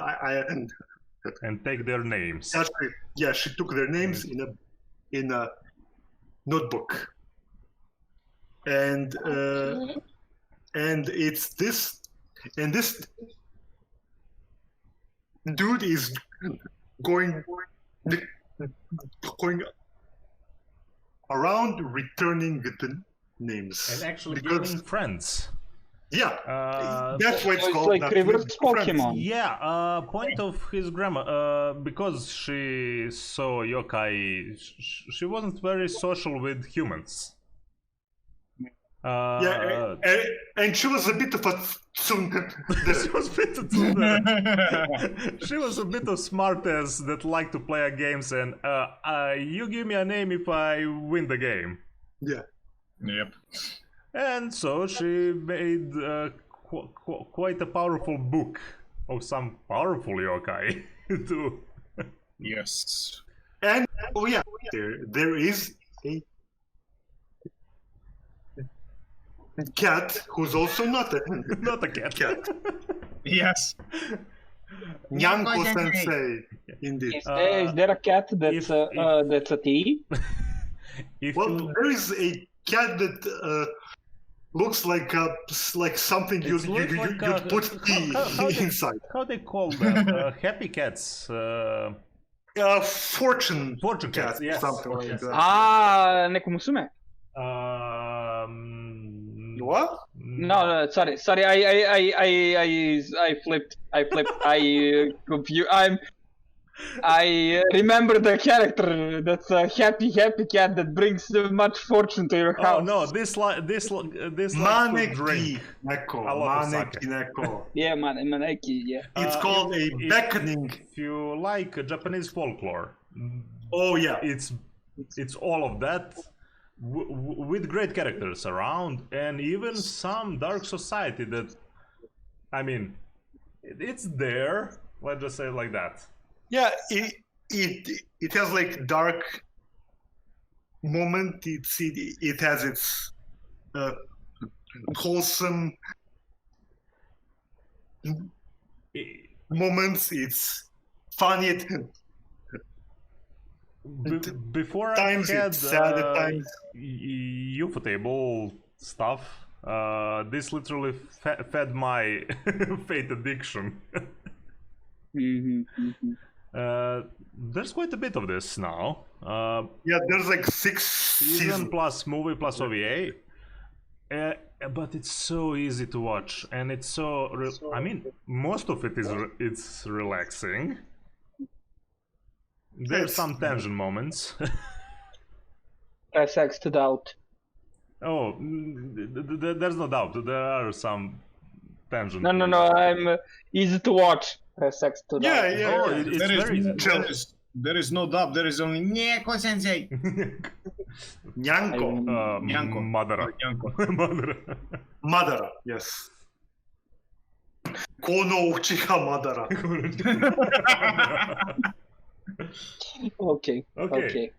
And take their names. actually, yeah, she took their names in a notebook, and it's this, and this dude is going around returning the names And actually because gaining friends. yeah, that's So why it's it's called like Natsume reverse Friends. Pokemon. Yeah, point of his grandma, because she saw yokai, she wasn't very social with humans. Yeah, and she was a bit of a tsundere. she was a bit of smartass that liked to play games and you give me a name if I win the game. Yeah. Yep. And so she made quite a powerful book of some powerful yokai too. Yes. And oh yeah, there is a cat who's also not a Not a cat. Yes. Nyanko Sensei. Indeed. Is there a cat that's that's a T? If Well, you, there is a cat that looks like something It you'd looks like you'd put tea how they- inside. how they call them? Happy cats. Fortune Fortune cats, yes. something like Yes. that. Ah, Nekomusume. What? No, sorry. I flipped. I confused. I remember the character. That's a happy cat that brings much fortune to your Oh house. no! This likes to Maneki drink. Neko. a lot of Maneki sake. Neko. Yeah, Maneki. Yeah. It's called a beckoning. If you like Japanese folklore, Oh yeah. it's all of that with great characters around, and even some dark society that, I mean, it's there. Let's just say it like that. Yeah, it has like dark moment. It has its wholesome moments. It's funny. Before Times I had it's sad at times. Ufotable stuff, this literally fed my fate addiction. There's quite a bit of this now. Yeah, there's like 6 Season seasons. plus movie plus OVA. But it's so easy to watch, and it's so. I mean, most of it is it's relaxing. There's some tension moments. Press X to doubt. Oh, there's no doubt. There are some tension. No. I'm easy to watch. Press X to doubt. Yeah. Oh, it's There very easy. there is no doubt. There is only Neko Sensei. Nyanko. Nyanko. Madara. Nyanko. Madara. Madara, yes. Kono Uchiha Madara. Okay. Okay.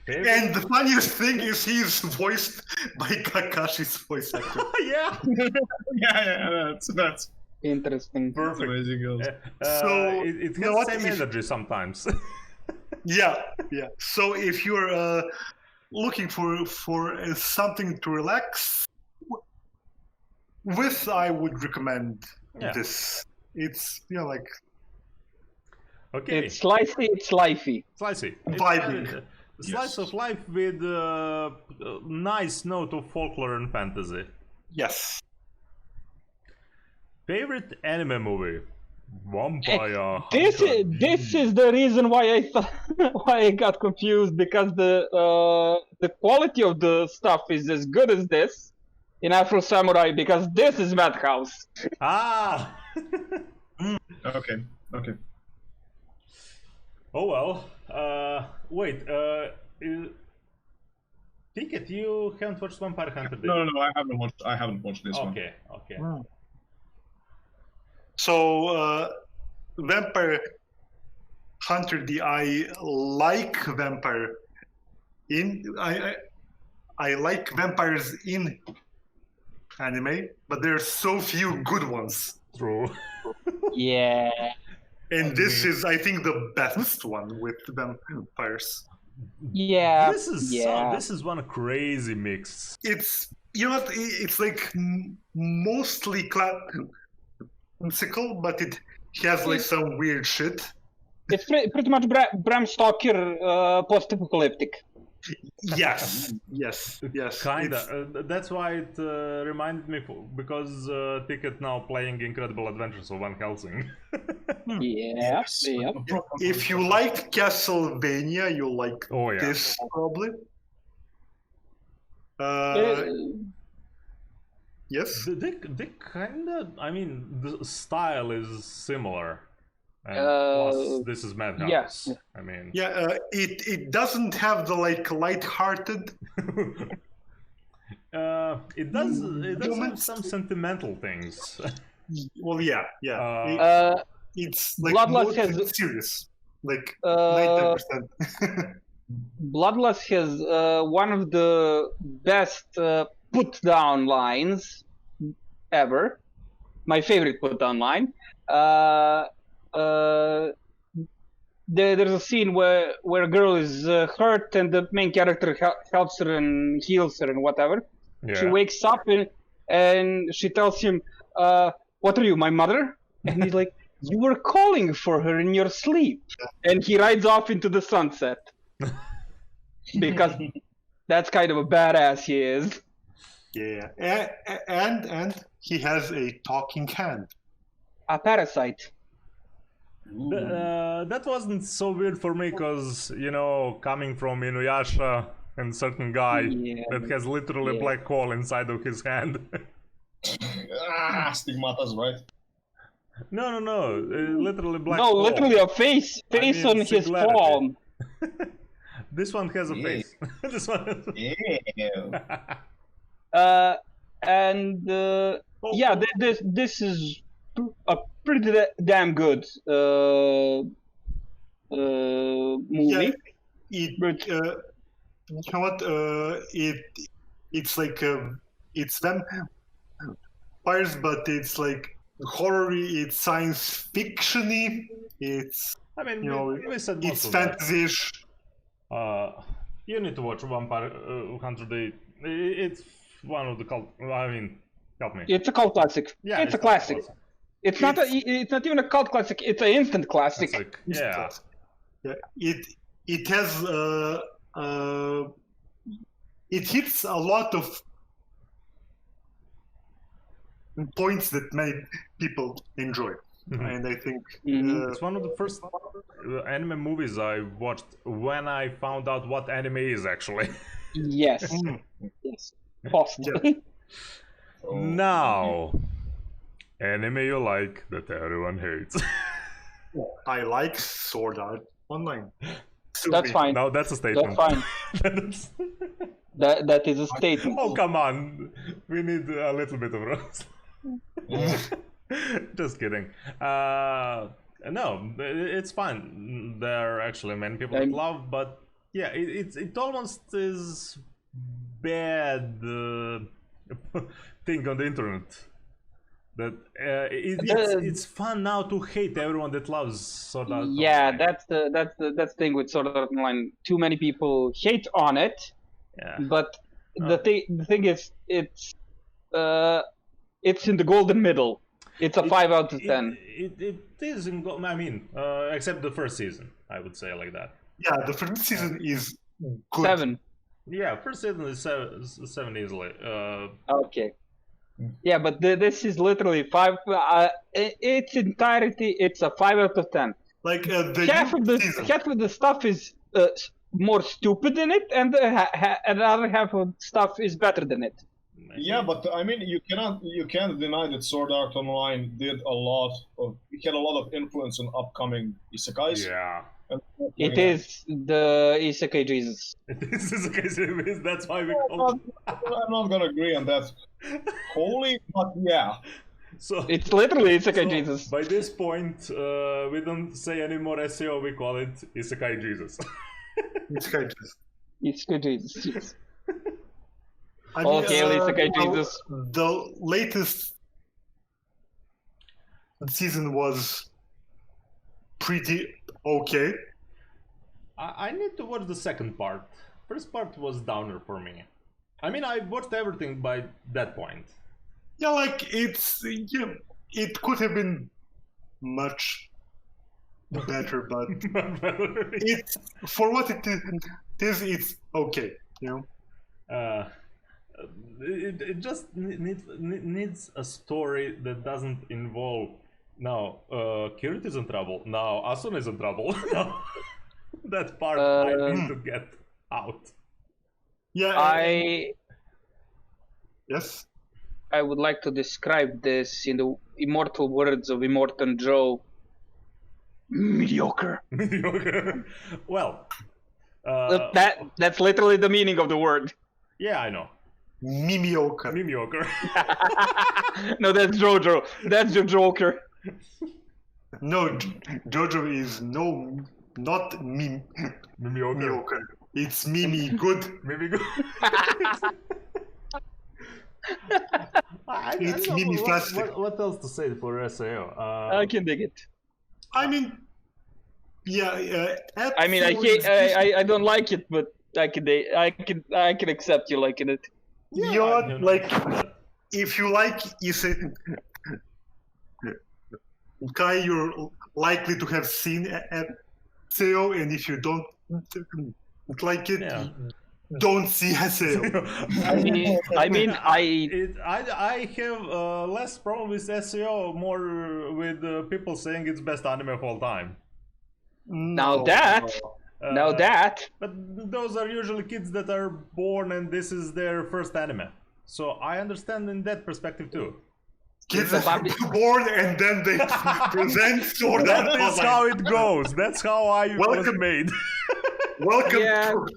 Favorite? And the funniest thing is he's voiced by Kakashi's voice actor. Yeah. yeah, that's Interesting. Perfect. amazing. Girls. So, it you has know the what, same if- energy sometimes. Yeah. So if you're looking for something to relax with, I would recommend this. It's like Okay. It's slicey, it's lifey. Slicey. Vibing. It's a slice of life with a nice note of folklore and fantasy. yes. Favorite anime movie? Vampire This Hunter this D. is the reason why I thought why I got confused, because the quality of the stuff is as good as this in Afro Samurai, because this is Madhouse. Ah! Okay. Oh well. Wait. Ticket, you haven't watched Vampire Hunter, did you? No, I haven't watched this one. Okay. So Vampire Hunter D. I like vampire I like vampires in anime, but there are so few good ones. True. Yeah. And this is, I think, the best one with vampires. Yeah. This is one crazy mix. It's it's like mostly classical, but it has like some weird shit. It's pretty much Bram Stoker post-apocalyptic. Yes. Kinda. That's why it reminded me, because Ticket now playing Incredible Adventures of Van Helsing. Yeah. If you liked Castlevania, you'll like Oh yeah. this probably. Yes. They kinda. I mean, the style is similar. And plus, this is Madhouse. Yes. I mean. Yeah. It doesn't have the like light-hearted. It does have some sentimental things. Well, yeah. It's like Bloodlust more has- serious, like 90%. Bloodlust has one of the best put-down lines ever. My favorite put-down line. There's a scene where a girl is hurt and the main character helps her and heals her and whatever. Yeah. She wakes up and she tells him, "What are you, my mother?" And he's like, "You were calling for her in your sleep." And he rides off into the sunset. Because that's kind of a badass he is. Yeah, and he has a talking hand. A parasite. That wasn't so weird for me, because, coming from Inuyasha and certain guy that has literally a black hole inside of his hand. Stigmatas, right? No, literally black No, hole. literally a face mean, on his singularity. palm. This one has a face. This one has Yeah, this is a pretty damn good movie. But you know what? It's like it's vampires, but it's like horror-y, it's science fiction-y, it's I mean, we said most it's of that. fantasy-ish. You need to watch Vampire Hunter Day. It's one of the cult. I mean, help me. It's a cult classic. Yeah, it's a classic. cult It's not even a cult classic. It's an instant classic. classic. Yeah. It has it hits a lot of points that many people enjoy, and I think It's one of the first anime movies I watched when I found out what anime is actually. Yes. Yes. Possibly. Now, anime you like that everyone hates. I like Sword Art Online. That's fine. No, that's a statement. That's fine. That is a statement. Oh, come on. We need a little bit of roast. Just kidding. No, it's fine. There are actually many people that love, but yeah, it almost is bad thing on the internet. That it's fun now to hate everyone that loves Sword Art Online. Yeah, that's the thing with Sword Art Online. Too many people hate on it. Yeah. But the thing is, it's in the golden middle. It's a 5 out of 10. It is in I mean, except the first season, I would say like that. Yeah, the first season is good. 7. Yeah, first season is 7 easily. Okay. Yeah, but this is literally 5. Its entirety, it's a 5 out of 10. Like half of the stuff is more stupid in it, and the other half of stuff is better than it. Yeah, but I mean, you can't deny that Sword Art Online had a lot of influence on upcoming isekais. Yeah. It is the Isekai Jesus. It is Isekai Jesus. That's why we call it. I'm not gonna agree on that wholly, but yeah. So it's literally Isekai Jesus. By this point, we don't say any more SEO. We call it Isekai Jesus. Isekai Jesus. Isekai Jesus. Yes. Okay, Isekai Jesus. The latest season was pretty okay. I need to watch the second part. First part was downer for me. I mean, I watched everything by that point. Yeah, like it could have been much better, but it's for what it is. It's okay, you know. It just needs a story that doesn't involve now Kirito is in trouble, now Asuna is in trouble. That part I need to get out. Yeah, yes. I would like to describe this in the immortal words of Immortal Joe. Mediocre. Mediocre. Well, that's literally the meaning of the word. Yeah, I know. Mimiocre. Mimiocre. No, that's Jojo. That's your Joker. No, Jojo is not Mimiocre. It's Mimi good. Mimi good. It's Mimi plastic. What else to say for SAO? I can dig it. I mean, yeah. I mean, I don't like it, but I can accept you liking it. You're like, if you like Isekai, you're likely to have seen SEO, and if you don't like it, don't see SEO. I have less problem with SEO, more with people saying it's best anime of all time. Now that. But those are usually kids that are born and this is their first anime. So I understand in that perspective too. Kids are born and then they present Sword Art Online. That's how it goes. That's how I was made. Welcome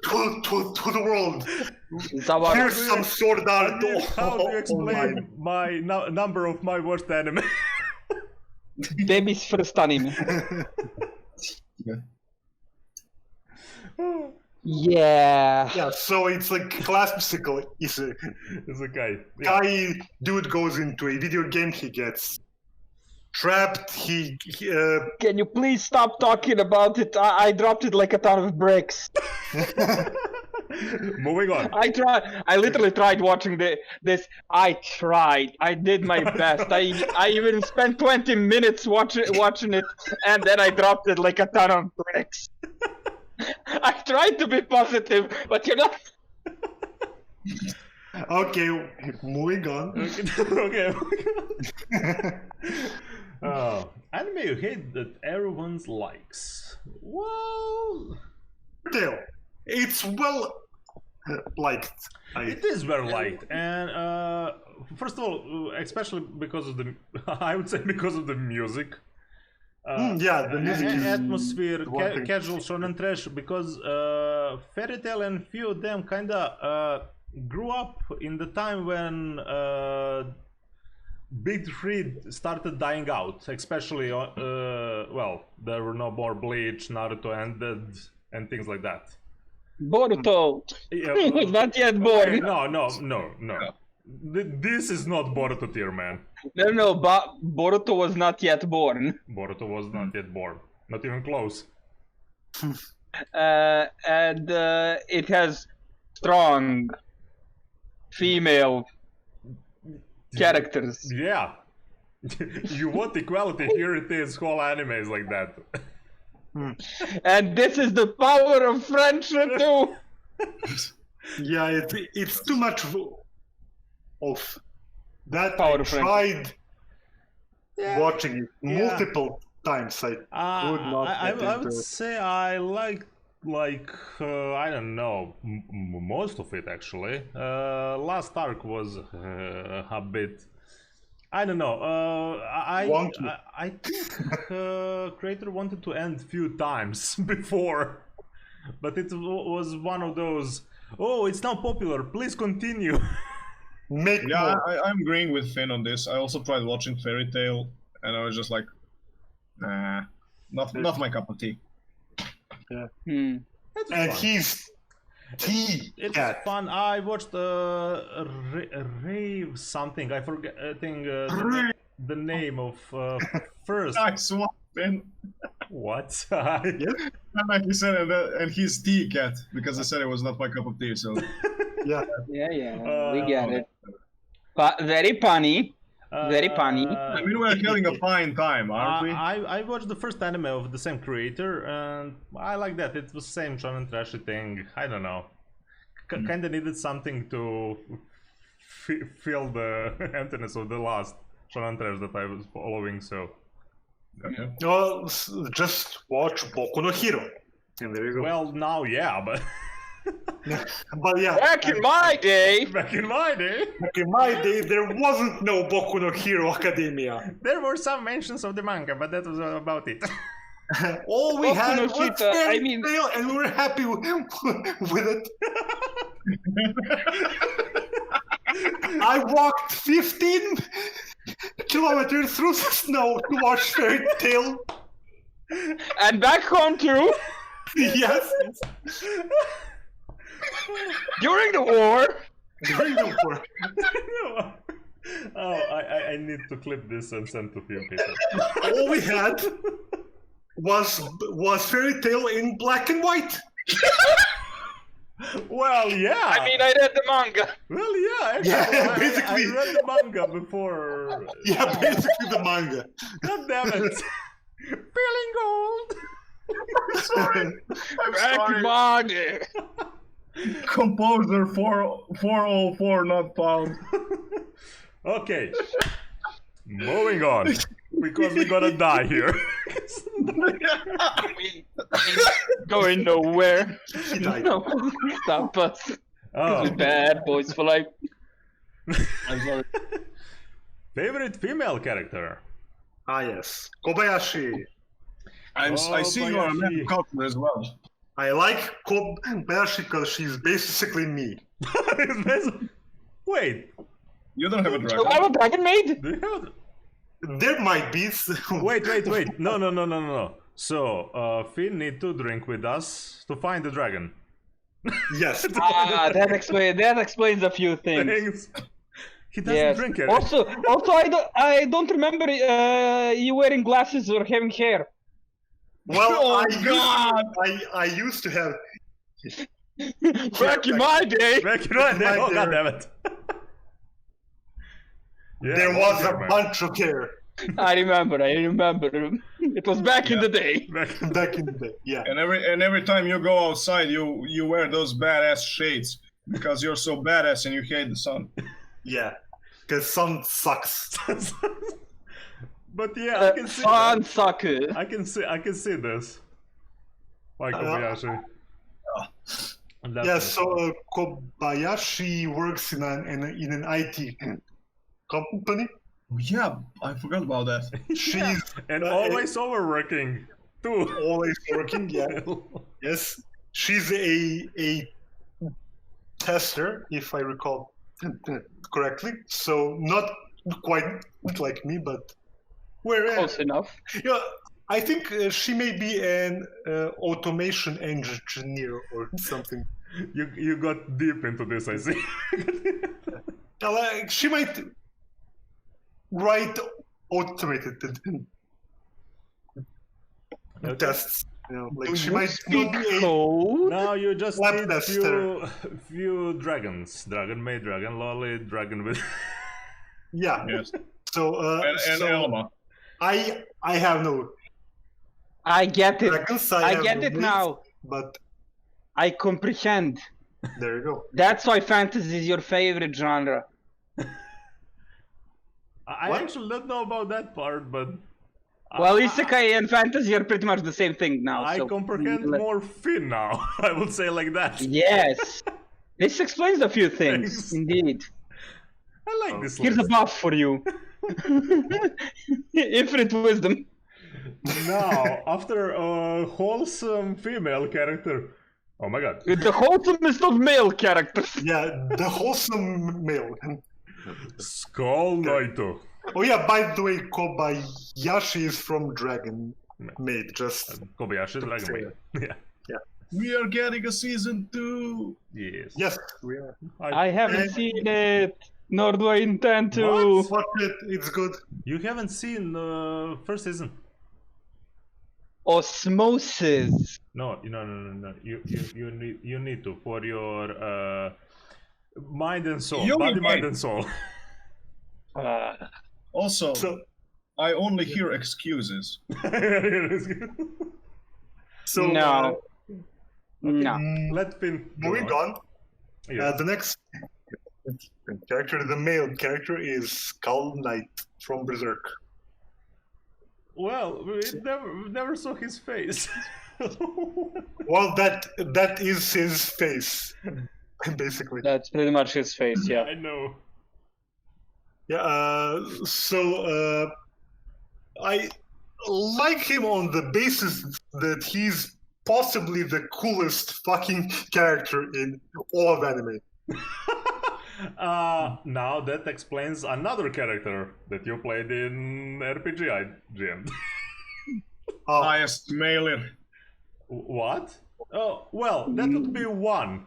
to the world. Here's some Sword Art Online. How do you explain my number of my worst anime? Baby's first anime. Yeah, so it's like classical Isekai. Guy dude goes into a video game, he gets trapped, Can you please stop talking about it? I dropped it like a ton of bricks. Moving on. I literally tried watching this. I did my best. I even spent 20 minutes watching it, and then I dropped it like a ton of bricks. I tried to be positive, but you're not. Okay, moving on. Okay. Anime you hate that everyone likes. Well, it's well liked. It is well liked, and first of all, especially because of the, I would say because of the music. The music is atmosphere, casual shonen trash, because Fairy Tail and few of them kinda grew up in the time when big three started dying out, especially well, there were no more Bleach, Naruto ended, and things like that. Boruto was not yet born. No. This is not Boruto tier, man. No, but Boruto was not yet born. Boruto was not yet born. Not even close. And it has strong female characters. Yeah. You want equality, here it is, whole anime is like that. And this is the power of friendship too. Yeah, it's too much of that. Power I of friendship. tried Yeah. watching it multiple times. I could not I get would into it. say I like I don't know, most of it actually. Last arc was a bit, I don't know. Wonky. I think creator wanted to end few times before, but it was one of those. Oh, it's now popular. Please continue. Make Yeah, more. I'm agreeing with Finn on this. I also tried watching Fairy Tail, and I was just like, nah, not my cup of tea. Hmm. It's And fun. he's It's cat. fun. I watched Rave something. I forget. I think the name of first. Nice one, Finn. What? And he said it, and he's tea cat because I said it was not my cup of tea. So Yeah. Yeah, we get it. But very funny. Very funny. I mean, we're having a fine time, aren't we? I watched the first anime of the same creator, and I like that. It was same shonen trashy thing. I don't know. Kind of needed something to fill the emptiness of the last shonen trash that I was following. So, Okay. Well, just watch Boku no Hero. And there you go. well, now yeah, but But yeah, Back in my day, back in my day, back in my day, there wasn't no Boku no Hero Academia. there were some mentions of the manga, but that was about it. All we Boku had no was Hero, Fairy I mean- Tail, and we were happy with it. I walked 15 kilometers through the snow to watch Fairy Tail. and back home too. Yes. During the war. Oh, I need to clip this and send to few people. All we had was Fairy Tail in black and white. Well, yeah. I mean, I read the manga. Well, yeah. Actually, Yeah, basically. I read the manga before. Yeah, basically the manga. God damn it. Feeling old. Sorry. I'm Back in sorry. my day. Composer 404 not found. Okay. Moving on. Because we're gonna die here. We going nowhere. He died. No, stop us. Oh. This is bad boys for life. I'm sorry. Favorite female character? Ah, yes. Kobayashi. I see you are a man Kobayashi. of culture as well. I like Kobayashi because she's basically me. Wait. You don't have a Do dragon. I have a dragon maid? Do you have... There might be. Wait. No. So, Finn need to drink with us to find the dragon. Yes. That explains a few things. Things. He doesn't Yes. drink it. Also, I don't remember you wearing glasses or having hair. Well, Oh, I used to have. Back in my day. Back in my day. Right Oh, there. goddammit. Yeah, There was there, a man. bunch of hair I remember. It was back in the day. back in the day. Yeah. And every time you go outside, you wear those badass shades because you're so badass and you hate the sun. Yeah. Because sun sucks. But yeah, I can see Fun that. sucker. I can see this. Like Kobayashi. Yeah. So Kobayashi works in an IT company. Yeah, I forgot about that. She's And always overworking too. always working. Yeah. Yes. She's a tester, if I recall correctly. So not quite like me, but we're Close enough. yeah. I think she may be an automation engineer or something. You got deep into this, I see. Like, she might write automated tests. You know, like she might not be a Code? Now you just Lab need tester. few dragons. Dragon made dragon lolly, dragon with yeah. Yes. So And Elma. I have no I get it. dragons. I have get no it mates, now. But I comprehend. there you go. That's why fantasy is your favorite genre. I What? actually don't know about that part, but Well, isekai and fantasy are pretty much the same thing now. I so comprehend more Finn now. I would say like that. Yes. This explains a few things, Thanks. indeed. I like this Here's a list. buff for you. Infinite wisdom. Now, after a wholesome female character, oh my god, The wholesome is not male characters. Yeah, the wholesome male. Skull Naito. Oh yeah, by the way, Kobayashi is from Dragon Maid. Just Kobayashi Dragon Maid. Yeah. We are getting a season 2. Yes. yes, we are. I haven't seen it, nor do I intend to. What? Watch it. It's good. You haven't seen first season? Osmosis. No. You need to for your mind and soul, You body, will mind, wait. and soul. Also, So, I only hear excuses. so No. No. Let Finn. go moving on. Yes. The next character, the male character, is Skull Knight from Berserk. Well, we never saw his face. Well, that is his face, basically. That's pretty much his face, yeah. I know. Yeah. So I like him on the basis that he's possibly the coolest fucking character in all of anime. Now that explains another character that you played in RPG I jammed. Highest male. What? Oh, well, that would be one.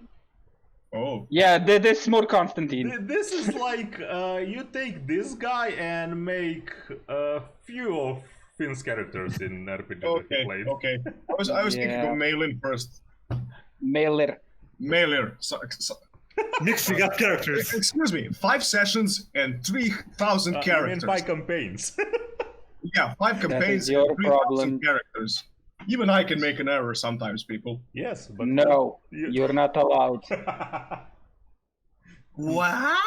Oh. Yeah, this is more Constantine. This is like you take this guy and make a few of Finn's characters in RPG that Okay. he played. Okay. I was thinking Yeah. of Malin first. Mailer. Mailer. Mixing up characters. Excuse me. 5 sessions and 3,000 I mean, characters. 5 campaigns. Yeah, 5 campaigns is your and 3,000 problem. characters. Even I can make an error sometimes, people. Yes, but No, You- you're not allowed. What?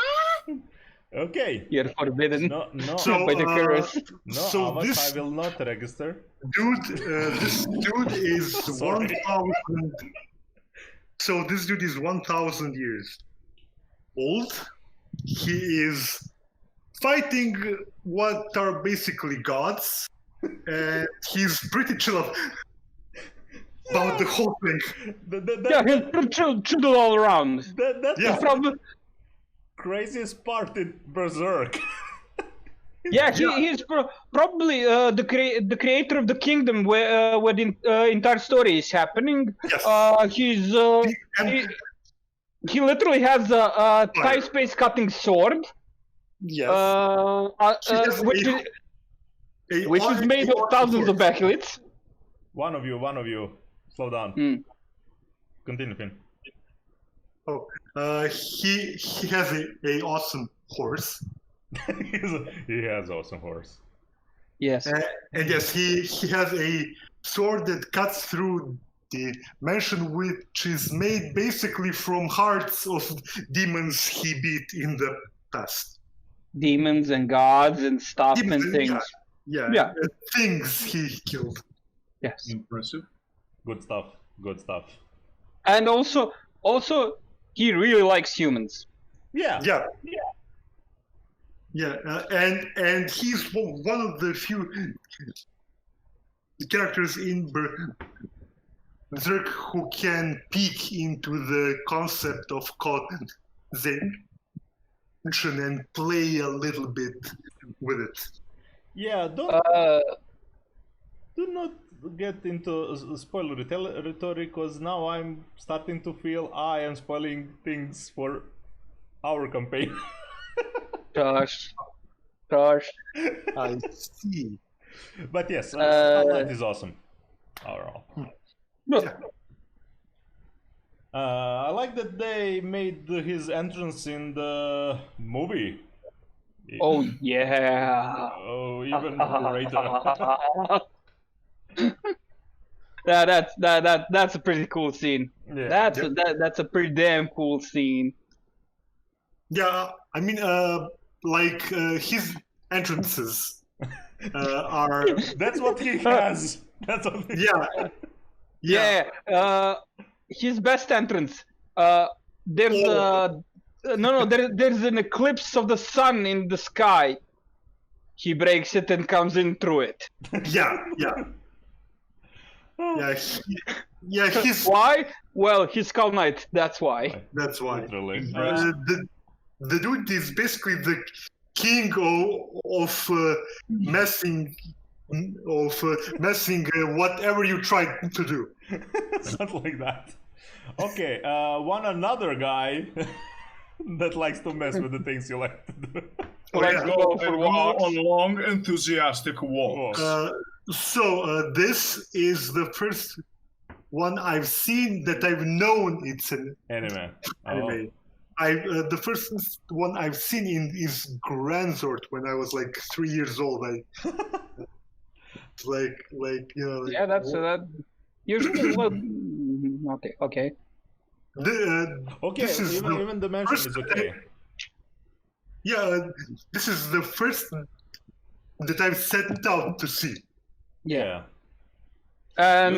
Okay. You're forbidden No, So, by the curse. no, so Avas, this I will not register. this dude is Sorry. 1,000. So this dude is 1,000 years old. He is fighting what are basically gods, and he's pretty chill about the whole thing. Yeah, he's pretty chill all around. That's Yeah. the Probably, craziest part in Berserk. yeah, he's probably the creator of the kingdom where the entire story is happening. Yes. He literally has a time space cutting sword, Yes. which is made of thousands of backlights. One of you, slow down. Continue, Finn. Oh, he has a awesome horse, He has awesome horse. Yes. and yes, he has a sword that cuts through the mansion, which is made basically from hearts of demons he beat in the past. Demons and gods and stuff Demons and and things. Yeah. Things he killed. Yes. Impressive. Good stuff. Good stuff. And also he really likes humans. Yeah. Yeah, and he's one of the few characters in Berserk who can peek into the concept of code. attention and play a little bit with it. Yeah, do not get into spoiler territory, because now I'm starting to feel I am spoiling things for our campaign. Gosh. I see. But yes, Spotlight is awesome. Overall. Yeah. I like that they made his entrance in the movie. Oh yeah. Oh, even greater. That's a pretty cool scene. Yeah. That's a pretty damn cool scene. Yeah, I mean, his entrances are. That's what he has. That's what he Yeah. His best entrance. There's there's an eclipse of the sun in the sky. He breaks it and comes in through it. Yeah. He's. Why? Well, he's Skull Knight. That's why. That's why. Literally. The dude is basically the king of messing whatever you try to do. Something like that. Okay, another guy that likes to mess with the things you like to do. Let's go on long, enthusiastic walks. This is the first one I've seen that I've known it's an anime. anime. The first one I've seen is Granzort when I was like 3 years old. Yeah, that's that. Usually, okay. Okay, even the mention is okay. Yeah, this is the first that I've set out to see. Yeah. And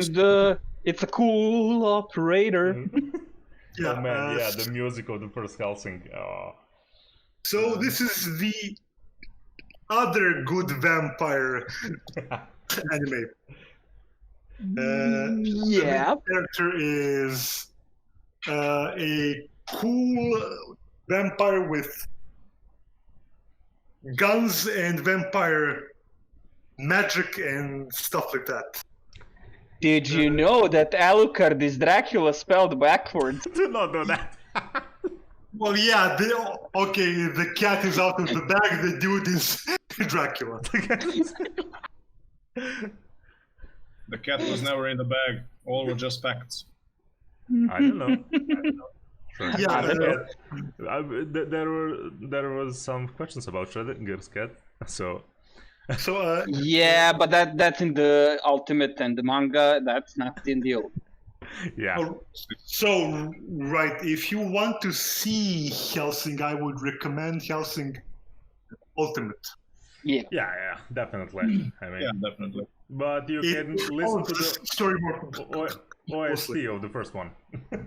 it's a cool operator. Yeah, oh man, the music of the first Helsing. Oh. So this is the other good vampire anime. Yeah. The character is a cool vampire with guns and vampire magic and stuff like that. Did you know that Alucard is Dracula spelled backwards? Do not know that. Well, yeah, the cat is out of the bag, the dude is Dracula. The cat was never in the bag. All were just facts. I don't know. Sure. Yeah, there was some questions about Schrödinger's cat, so. Yeah, but that's in the Ultimate and the manga. That's not in the old. Yeah. So, right, if you want to see Helsing, I would recommend Helsing Ultimate. Yeah. Yeah, definitely. I mean, Yeah, definitely. but you can listen to the storyboard OST of the first one.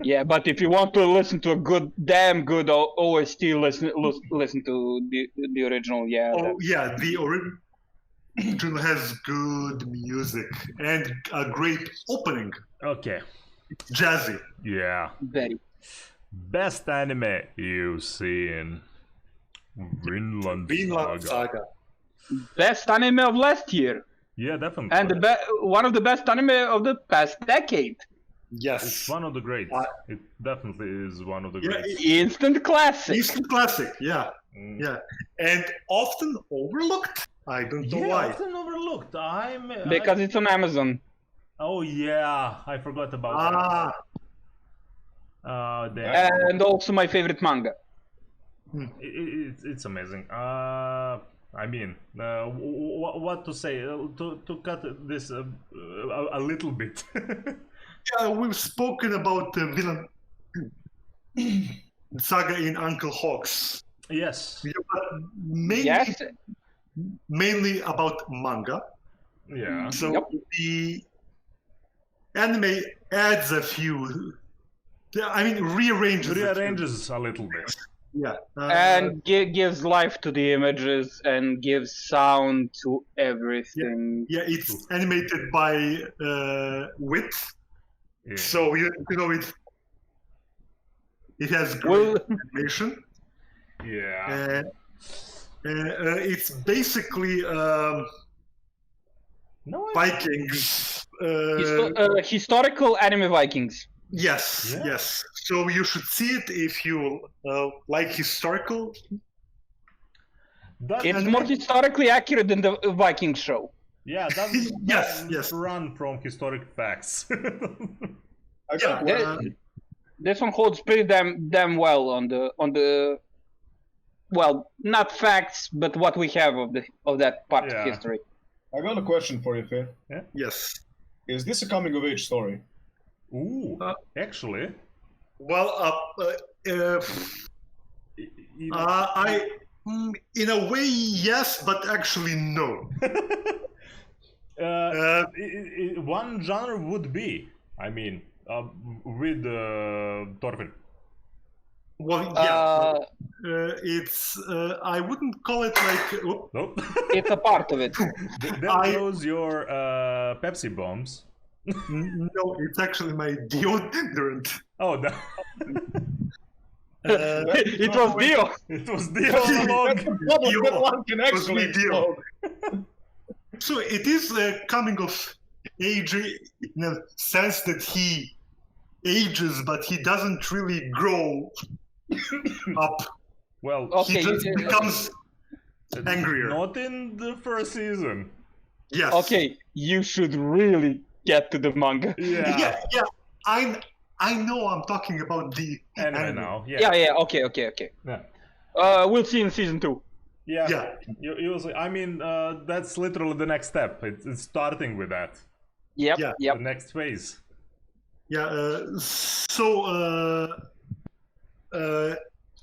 Yeah, but if you want to listen to a damn good OST, listen to the original. Yeah. Yeah, the original has good music and a great opening. Okay. Jazzy. Yeah. Very. Best anime you've seen. Vinland Saga. Best anime of last year. Yeah, definitely. And one of the best anime of the past decade. Yes. It's one of the greats. It definitely is one of the greats. Instant classic. Instant classic, yeah. Yeah. And often overlooked. I don't know why. Often overlooked. Because it's on Amazon. Oh yeah, I forgot about that. And also my favorite manga. It's amazing. I mean, what to say? To cut this a little bit. Yeah, we've spoken about Vinland Saga in Uncle Hawk's. Yes. Mainly about manga. Yeah. So the anime adds a few. I mean, rearranges a little bit. Yeah. And gives life to the images and gives sound to everything. Yeah, it's animated by Wit. Yeah. So you know it has great animation. Yeah. It's basically No, Vikings. Historical anime Vikings. Yes, Yeah. yes. So you should see it if you like historical. It's more historically accurate than the Viking show. Yeah, that Yes. run from historic facts. I got Yeah. This one holds pretty damn well on the well, not facts, but what we have of that part of Yeah. history. I got a question for you, Finn. Yes. Is this a coming of age story? Ooh, actually. Well, in a way, yes, but actually, no. One genre would be, I mean, with Thorfinn. Well, yeah. It's. I wouldn't call it like. Nope. It's a part of it. There goes your Pepsi bombs. No, it's actually my deodorant. Oh, no. It was Dio. It was the all along. That one can actually Dio. explode. So it is a coming of age in a sense that he ages, but he doesn't really grow up. Well, He Okay, just becomes angrier. Not in the first season. Yes. okay, you should really get to the manga. Yeah. Yeah. I know I'm talking about the Anyway, now. Yeah. Okay. Yeah. We'll see in season 2. Yeah. You'll see. I mean, that's literally the next step. It's starting with that. Yeah. The next phase. Yeah.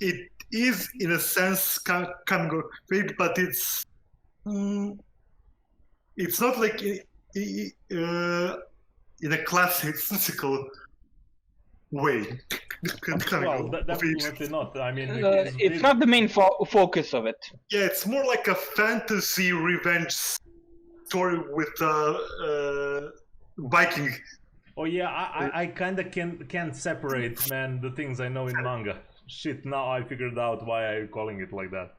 It is in a sense coming of age, but it's not like in a classical way. Well, definitely not. I mean, It's not the main focus of it. Yeah, it's more like a fantasy revenge story with Viking. Oh yeah, I kind of can't separate, man, the things I know in manga. Shit, now I figured out why I'm calling it like that.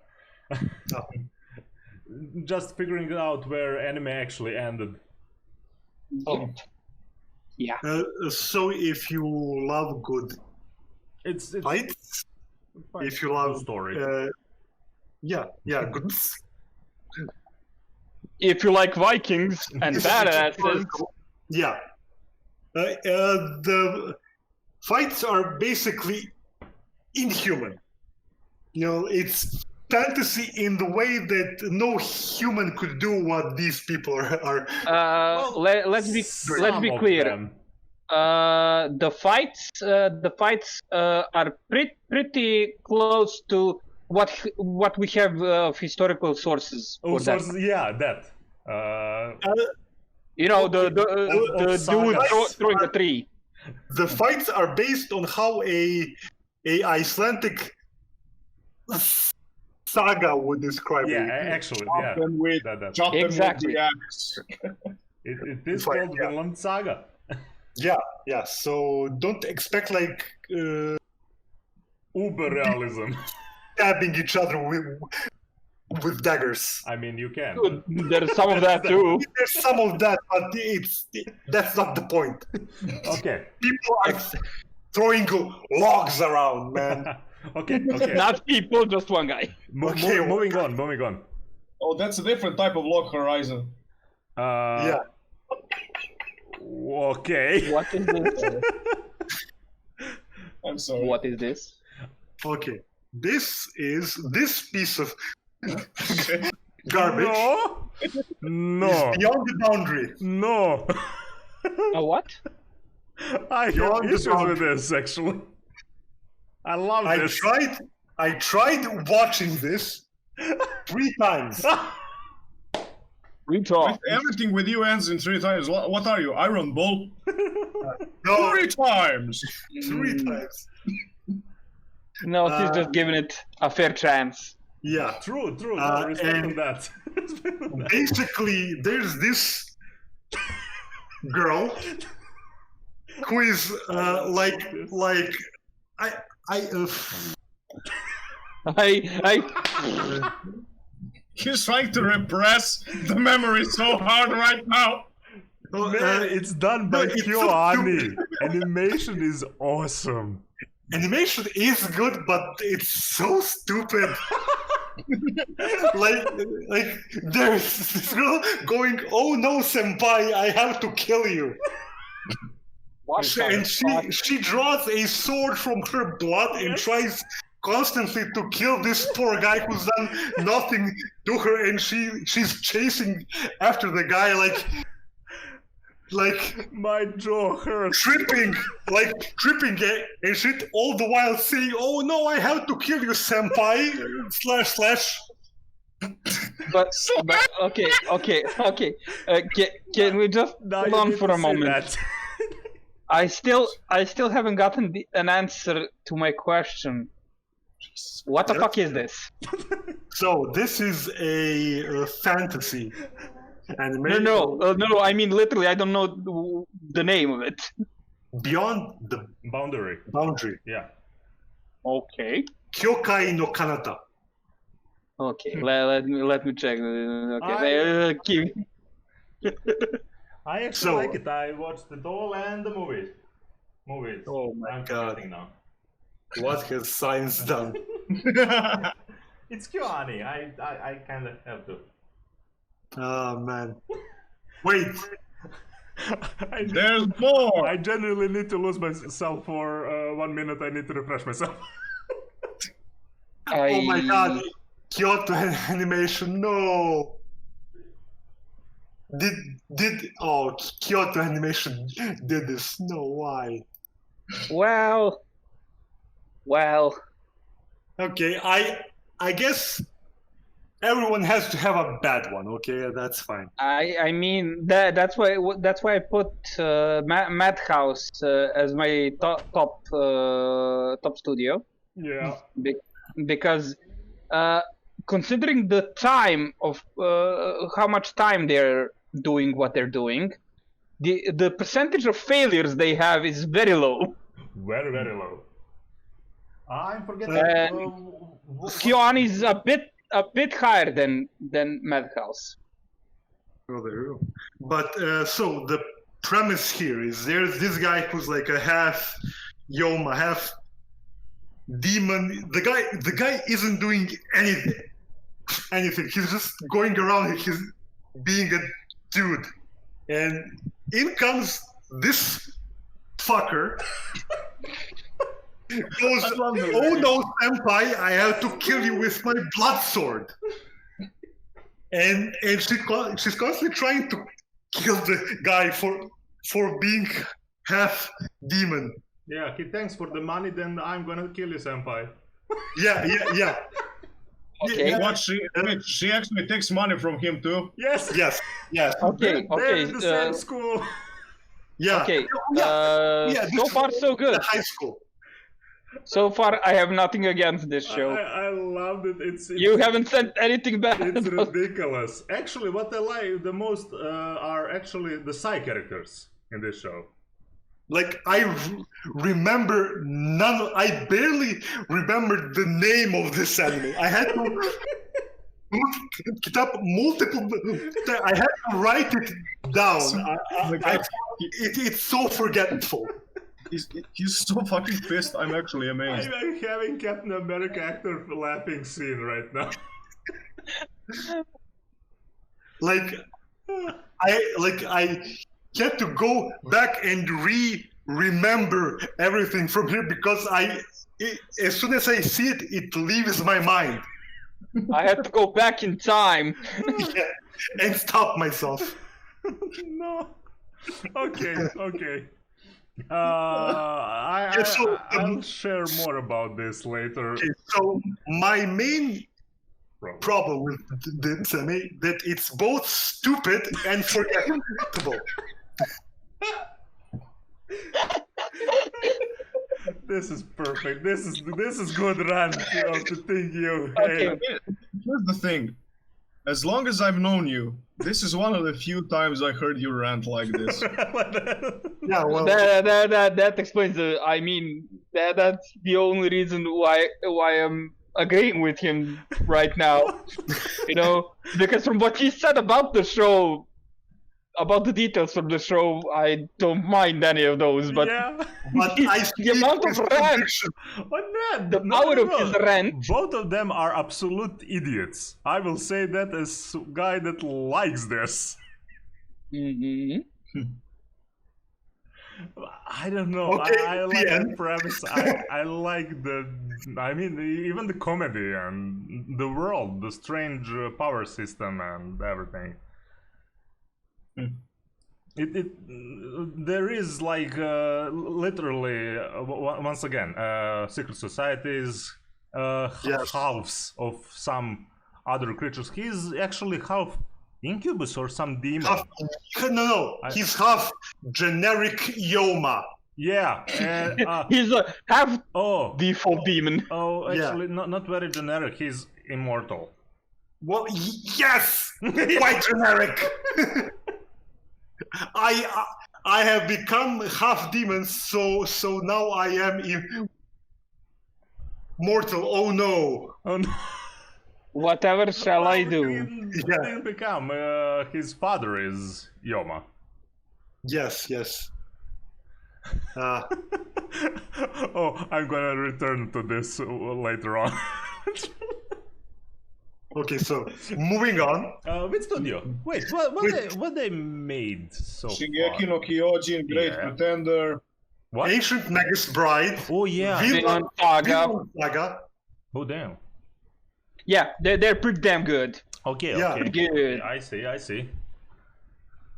Just figuring out where anime actually ended. Yeah. So if you love good It's fights, if you love story. good. If you like Vikings and badasses, Yeah. The fights are basically inhuman. You know, it's fantasy in the way that no human could do what these people are. let's be clear. The fights are pretty close to what we have of historical sources. Oh, for that. sources, yeah, that. You know, the dude sagas. throwing a tree. The fights are based on how a Icelandic saga would describe Yeah, it. actually, yeah. Chopping with, That. chopping Exactly. with the axe. It is Fine, called yeah. Vinland Saga. Yeah. So don't expect like Uber realism. stabbing each other with daggers. I mean, you can. There's some of that too. There's some of that, but that's not the point. Okay. People are throwing logs around, man. Okay. Not people, just one guy. Moving on. Oh, that's a different type of log horizon. Yeah. Okay. What is this? I'm sorry. What is this? Okay. This piece of garbage No. is beyond the boundary. No. A what? I You're have on the issues with boundary. this, actually. I love I this. tried watching this 3 times. Retard. Everything with you ends in 3 times. What are you, Iron Bull? No, 3 times! 3 times. No, he's just giving it a fair chance. Yeah. True. No, respect on and- that. Basically, there's this girl who is He's trying to repress the memory so hard right now. Man, it's done by KyoAni. Animation is awesome. Animation is good, but it's so stupid. like there's this girl going, "Oh no, senpai, I have to kill you." And she draws a sword from her blood and tries constantly to kill this poor guy who's done nothing to her, and she's chasing after the guy like my jaw hurts. tripping and shit, all the while saying, "Oh no, I have to kill you, senpai!" / But okay. Can we just hold on for a moment? I still haven't gotten an answer to my question. What the fuck is this? So this is a fantasy anime. No. I mean literally, I don't know the name of it. Beyond the Boundary. Yeah. Okay. Kyokai no Kanata. Okay. Let me check. Okay. I actually like it. I watched the doll and the movies. Oh my I'm god. forgetting now. What has science done? It's KyoAni. I kind of have to. Oh man. Wait. There's more! I genuinely need to lose myself for 1 minute. I need to refresh myself. Oh my god. Kyoto animation, no. Kyoto animation did this. No, why? Well. Okay, I guess everyone has to have a bad one. Okay, that's fine. I mean that's why I put Madhouse as my top studio. Yeah. Because considering the time of how much time they're doing what they're doing, the percentage of failures they have is very low. Very, very low. I'm forgetting. KyoAni is a bit higher than Madhouse. Oh, there you go. But so the premise here is there's this guy who's like a half Yoma, half demon. The guy isn't doing anything. He's just going around. He's being a dude, and in comes this fucker. Goes, "Oh no, senpai! I have to kill you with my blood sword." And she's constantly trying to kill the guy for being half demon. Yeah, he thanks for the money, then I'm gonna kill you, senpai. Yeah. Okay. What she actually takes money from him too? Yes. Okay. They're in the same school. Yeah. Okay. So this far is so good. High school. So far, I have nothing against this show. I loved it. It's you haven't said anything bad. It's ridiculous. Actually, what I like the most are actually the side characters in this show. Like I remember I barely remembered the name of this anime. I had to look it up multiple. I had to write it down. It's so forgetful. He's so fucking pissed. I'm actually amazed. I'm having Captain America actor laughing scene right now. I had to go back and remember everything from here because as soon as I see it, it leaves my mind. I had to go back in time. And stop myself. No. Okay. I'll share more about this later. Okay, so my main problem with this anime that it's both stupid and forgettable. This is perfect. This is good run of the thing you. Okay. Here's the thing. As long as I've known you, this is one of the few times I heard you rant like this. Yeah, well, that explains the. I mean, that's the only reason why agreeing with him right now. You know, because from what he said about the show, about the details from the show, I don't mind any of those. But yeah. But I the amount of rant, the power of his rant. Both of them are absolute idiots. I will say that as a guy that likes this. Mm-hmm. I don't know. Okay, I like PM. the premise. I like the. I mean, even the comedy and the world, the strange power system and everything. There is like literally once again secret societies, Yes. halves of some other creatures. He's actually half incubus or some demon. No, he's half generic Yoma. Yeah. He's a half Oh. default demon. Oh, Yeah. actually, not very generic. He's immortal. Well, yes, quite generic. I have become half demon, so now I am immortal. Oh no! Oh no. Whatever shall I do? He didn't become. His father is Yoma. Yes. Oh, I'm gonna return to this later on. Okay, so moving on. Which studio? Wait, what they made so Shingeki far? no Kyojin, Great Yeah. Pretender. What? Ancient Magus Bride. Oh yeah. Vinland Saga. Saga. Oh damn. Yeah, they're pretty damn good. Okay. Yeah. Okay. Good. I see.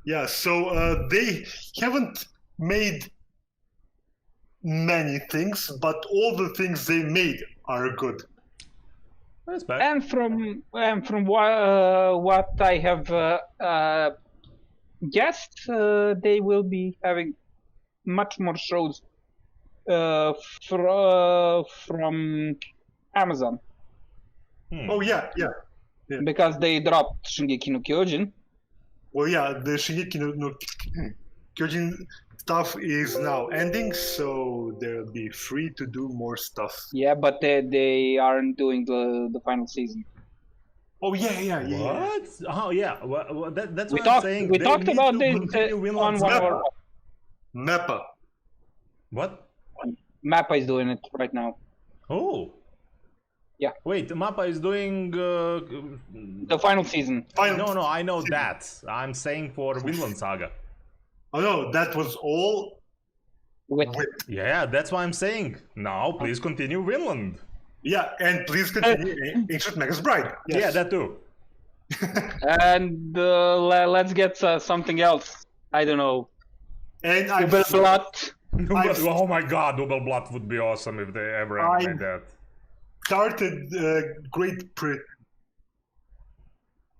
Yeah, so they haven't made many things, but all the things they made are good. That's bad. And from what I have guessed, they will be having much more shows from Amazon Oh yeah. because they dropped Shingeki no Kyojin. Well, yeah, the Shingeki no Kyojin stuff is now ending, so they'll be free to do more stuff. Yeah, but they aren't doing the final season. Oh yeah. What? Oh yeah. Well, that's We what I'm talked saying. we They talked need about to this continue on Vinland one of Saga. our Mappa. What? Mappa is doing it right now. Oh. Yeah. Wait, Mappa is doing. The final season. No, I know that. I'm saying for Vinland Saga. Oh no, that was all With with. Yeah, that's what I'm saying. Now, please continue Vinland. Yeah, and please continue Ancient Magus Bride. Yes. Yeah, that too. and let's get something else. I don't know. And I've Blood. Oh my god, Double Blood would be awesome if they ever made that. started Great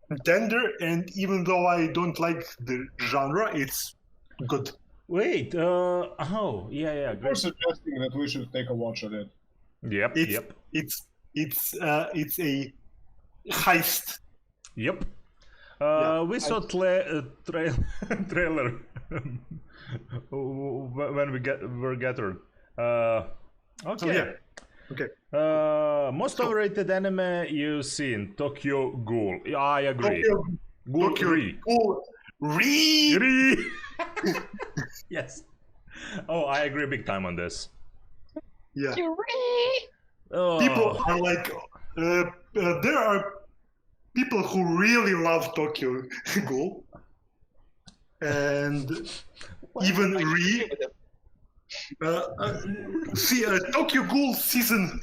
Pretender, and even though I don't like the genre, it's good. Wait, oh, yeah, You're great. suggesting that we should take a watch at it. Yep. It's a heist. Yep. Yeah, We saw trailer when we were gathered. Okay. So yeah, okay. Most overrated anime you've seen, Tokyo Ghoul. I agree. Ghoul Tokyo Re. Ghoul Re. Re. Yes. Oh, I agree big time on this. Yeah. Oh. People are like, there are people who really love Tokyo Ghoul, and even Re. See, Tokyo Ghoul season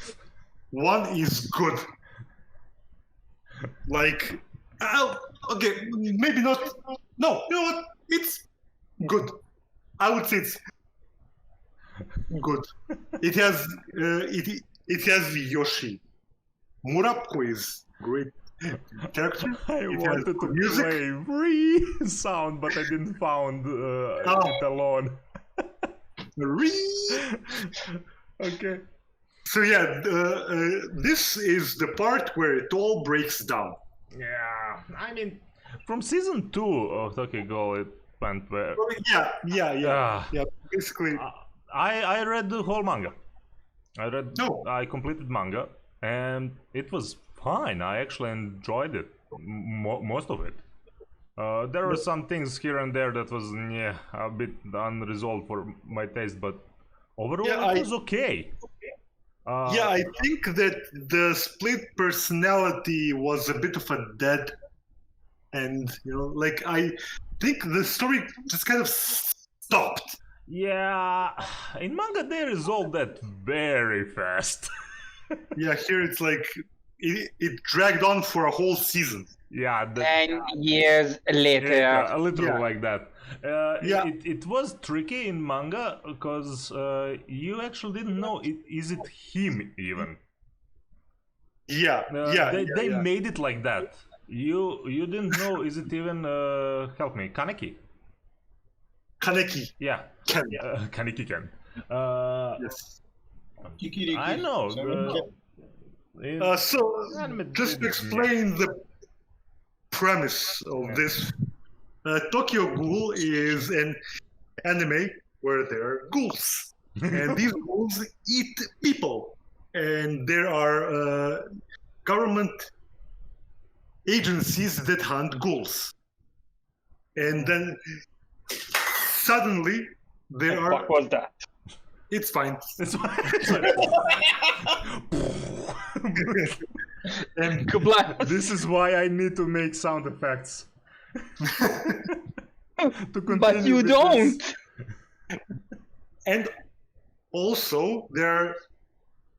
1 is good. Like, okay, maybe not. No, you know what? It's good. I would say it's good. It has it has Yoshi. Murako is great character. I It has wanted to music. play Re sound, but I didn't found it alone. Okay. So yeah, this is the part where it all breaks down. Yeah, I mean, from season 2 of Tokyo Ghoul, it went where. Yeah. Basically, I read the whole manga. No. I completed manga. and it was fine. I actually enjoyed it, most of it. There were some things here and there that was a bit unresolved for my taste, but overall it was okay. I think that the split personality was a bit of a dead end. I think the story just kind of stopped. Yeah, in manga they resolved that very fast. Here it's like it dragged on for a whole season. 10 years later. A little like that. It was tricky in manga because you actually didn't know is it him even. They made it like that. You didn't know is it even help me Kaneki. Yeah. Kaneki Ken. Yes. I know. So just to explain the premise of this, Tokyo Ghoul is an anime where there are ghouls, and these ghouls eat people, and there are government agencies that hunt ghouls, and then suddenly there are. What was that? It's fine. And this is why I need to make sound effects. But you don't. And also, there are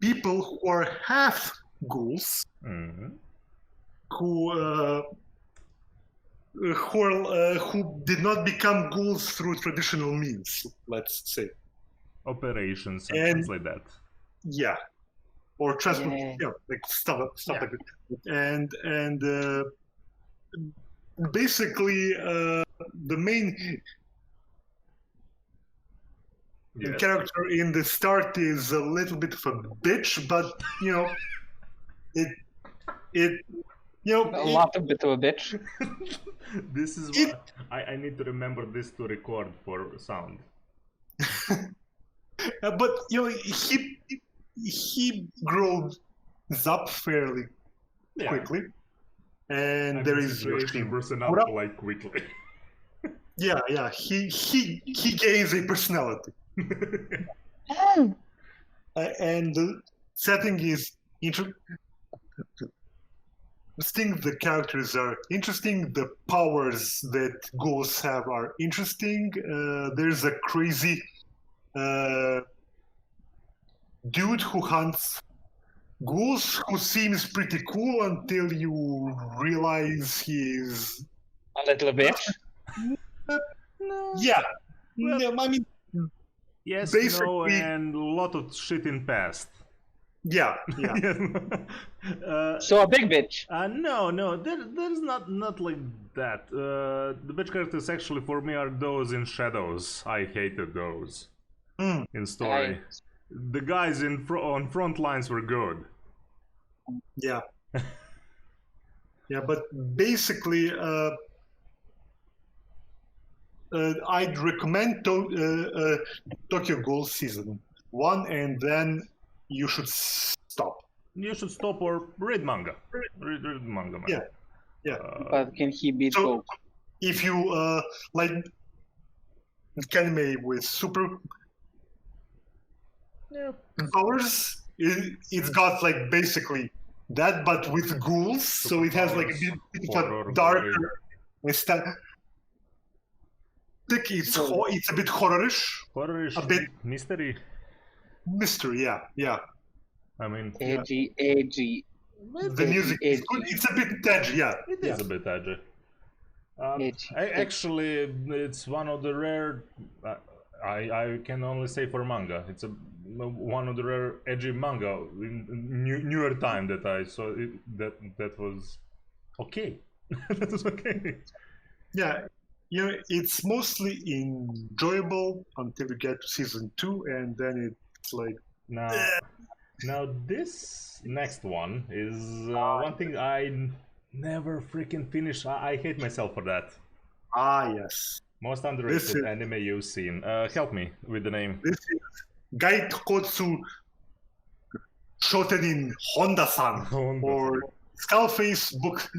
people who are half ghouls who did not become ghouls through traditional means. Let's say operations and things like that. Or transport, like stuff like that. And basically, the main character in the start is a little bit of a bitch, but a lot of bit of a bitch. This is why I need to remember this to record for sound. But he grows up fairly quickly, and there is personality like quickly. He gains a personality, and the setting is interesting. The characters are interesting. The powers that ghouls have are interesting. There's a crazy dude who hunts ghouls who seems pretty cool until you realize he's a little bitch. I mean, yes, basically, and a lot of shit in past. So a big bitch. No, there's not like that. The bitch characters actually for me are those in Shadows. I hated those in story. The guys on front lines were good. But basically, I'd recommend Tokyo Ghoul season 1, and then you should stop. You should stop or read manga. Read manga, man. But can he beat Goku? If you like anime with super powers, it's got like basically that, but with ghouls. So it has like a bit of a darker aesthetic. It's a bit horrorish. A bit mystery. Yeah. I mean, edgy. The music is good. It's a bit edgy, It is a bit edgy. Actually, it's one of the rare. I can only say for manga, it's one of the rare edgy manga in newer time that I saw. That was okay. That was okay. It's mostly enjoyable until you get to season 2, and then it's like now this next one is one thing I never freaking finish. I hate myself for that. Yes. Most underrated anime you've seen. Help me with the name. This is Gaitokotsu Shotenin Honda-san or Skullface book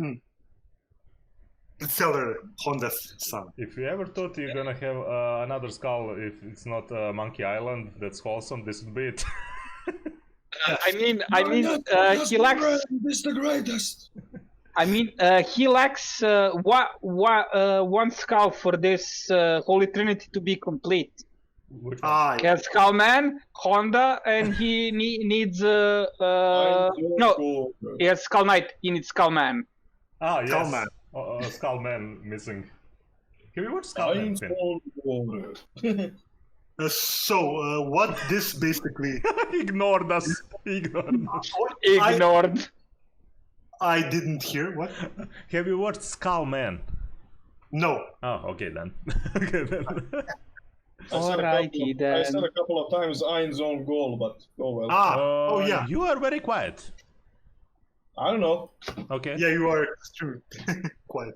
seller Honda-san. If you ever thought you're gonna have another skull, if it's not Monkey Island, that's wholesome, this would be it. He lacks. It's the greatest. He lacks one skull for this Holy Trinity to be complete. Which Ah, He has Skullman, Honda, and he needs no. He has Skull Knight. He needs Skullman. Ah, yes. Skullman. Skullman missing. Have you watched Skullman? Finn? So what this basically Ignored us. Ignored us. Ignored. I didn't hear what? Have you watched Skullman? No. Oh, okay then. Okay then. Alrighty I said then. a couple of times Ein's own goal, but oh well. Oh yeah. You are very quiet. I don't know. Okay. Yeah, you are true. Quiet.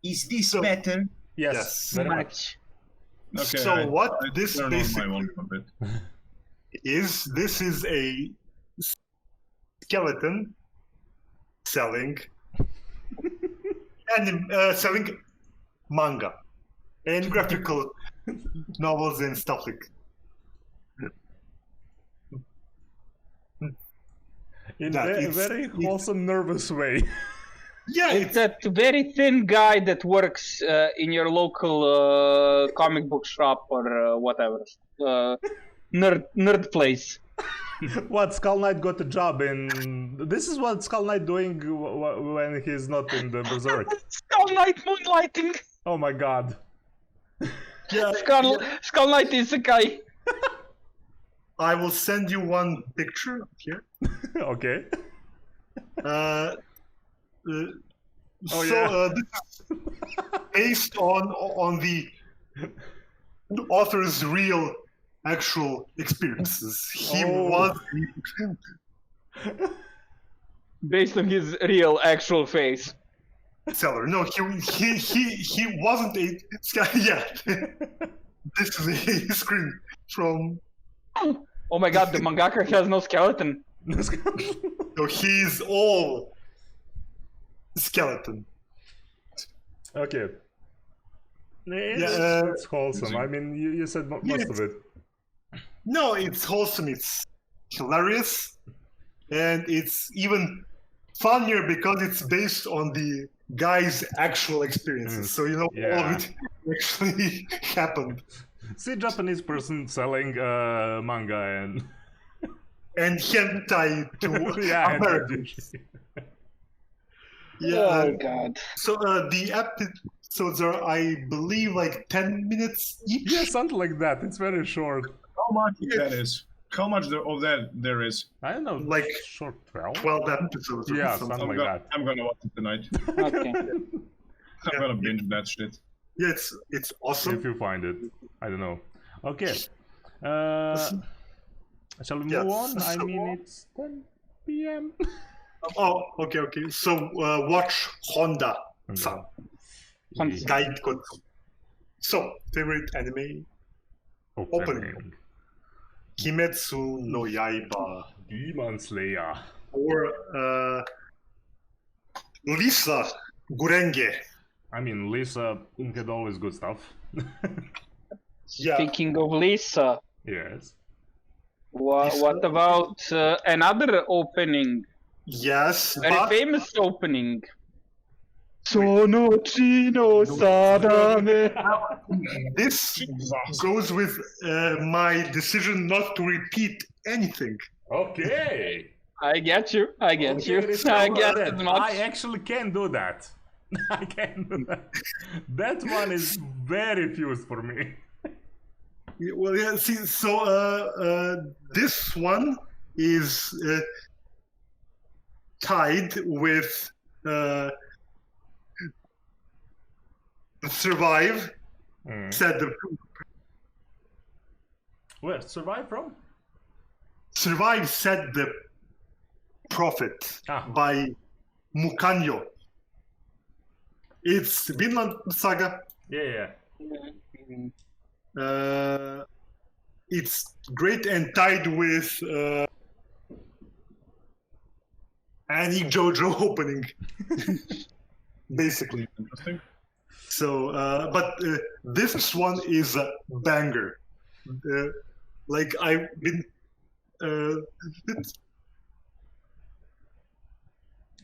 Is this So- better? Yes. Yes. Very much. Much. Okay. So what I this turn on my basically volume a bit. is a skeleton selling selling manga and graphical novels and stuff like. In That a it's- very it's- wholesome, nervous way. Yeah, It's that very thin guy that works in your local comic book shop or whatever. Nerd place. What, Skull Knight got a job in... This is what Skull Knight doing when he's not in the Berserk. Skull Knight moonlighting. Oh my god. yeah. Skull Knight is a guy. I will send you one picture here. Okay. So yeah. this is based on the author's real, actual experiences. He was Based on his real, actual face. seller. No, he wasn't a yeah. This is a screen from. Oh my god, the mangaka has no skeleton. So he's all skeleton. Okay. Yeah, It's wholesome. I mean, you said most of it. No, it's wholesome. It's hilarious, and it's even funnier because it's based on the guy's actual experiences. So you know all Yeah. of it actually happened. See, Japanese person selling manga and And hentai to yeah, Americans. and- Yeah. Oh god. So the episodes are, I believe, like 10 minutes each. yeah, something like that. It's very short. How much that is? How much of that there is? I don't know, Like short 12. 12 episodes. Or Yeah, something. something like that. I'm gonna watch it tonight. Okay. I'm gonna binge that shit. Yeah, it's awesome. If you find it, I don't know. Okay. Shall we move Yes. on? I mean, it's 10 p.m. Oh, okay. So watch Honda-san. Okay. Guide code. So, favorite anime? Opening. Kimetsu no Yaiba. Demon Slayer. Or Lisa Gurenge. I mean, Lisa had always good stuff. Yeah. Speaking of Lisa, Yes. what about another opening? Yes, Very but famous opening. Sono Chino Sadame. this goes with my decision not to repeat anything. Okay. I get you. I get you. I get as much. I actually can do that. I can do that. That one is very fused for me. Well, yeah. See, so this one is tied with Survive. Said the Where? Survive from? Survive said the Prophet by Mukanyo. It's Vinland Saga. Yeah. It's great and tied with any JoJo opening, basically. Interesting. So, but this one is a banger. Like I've been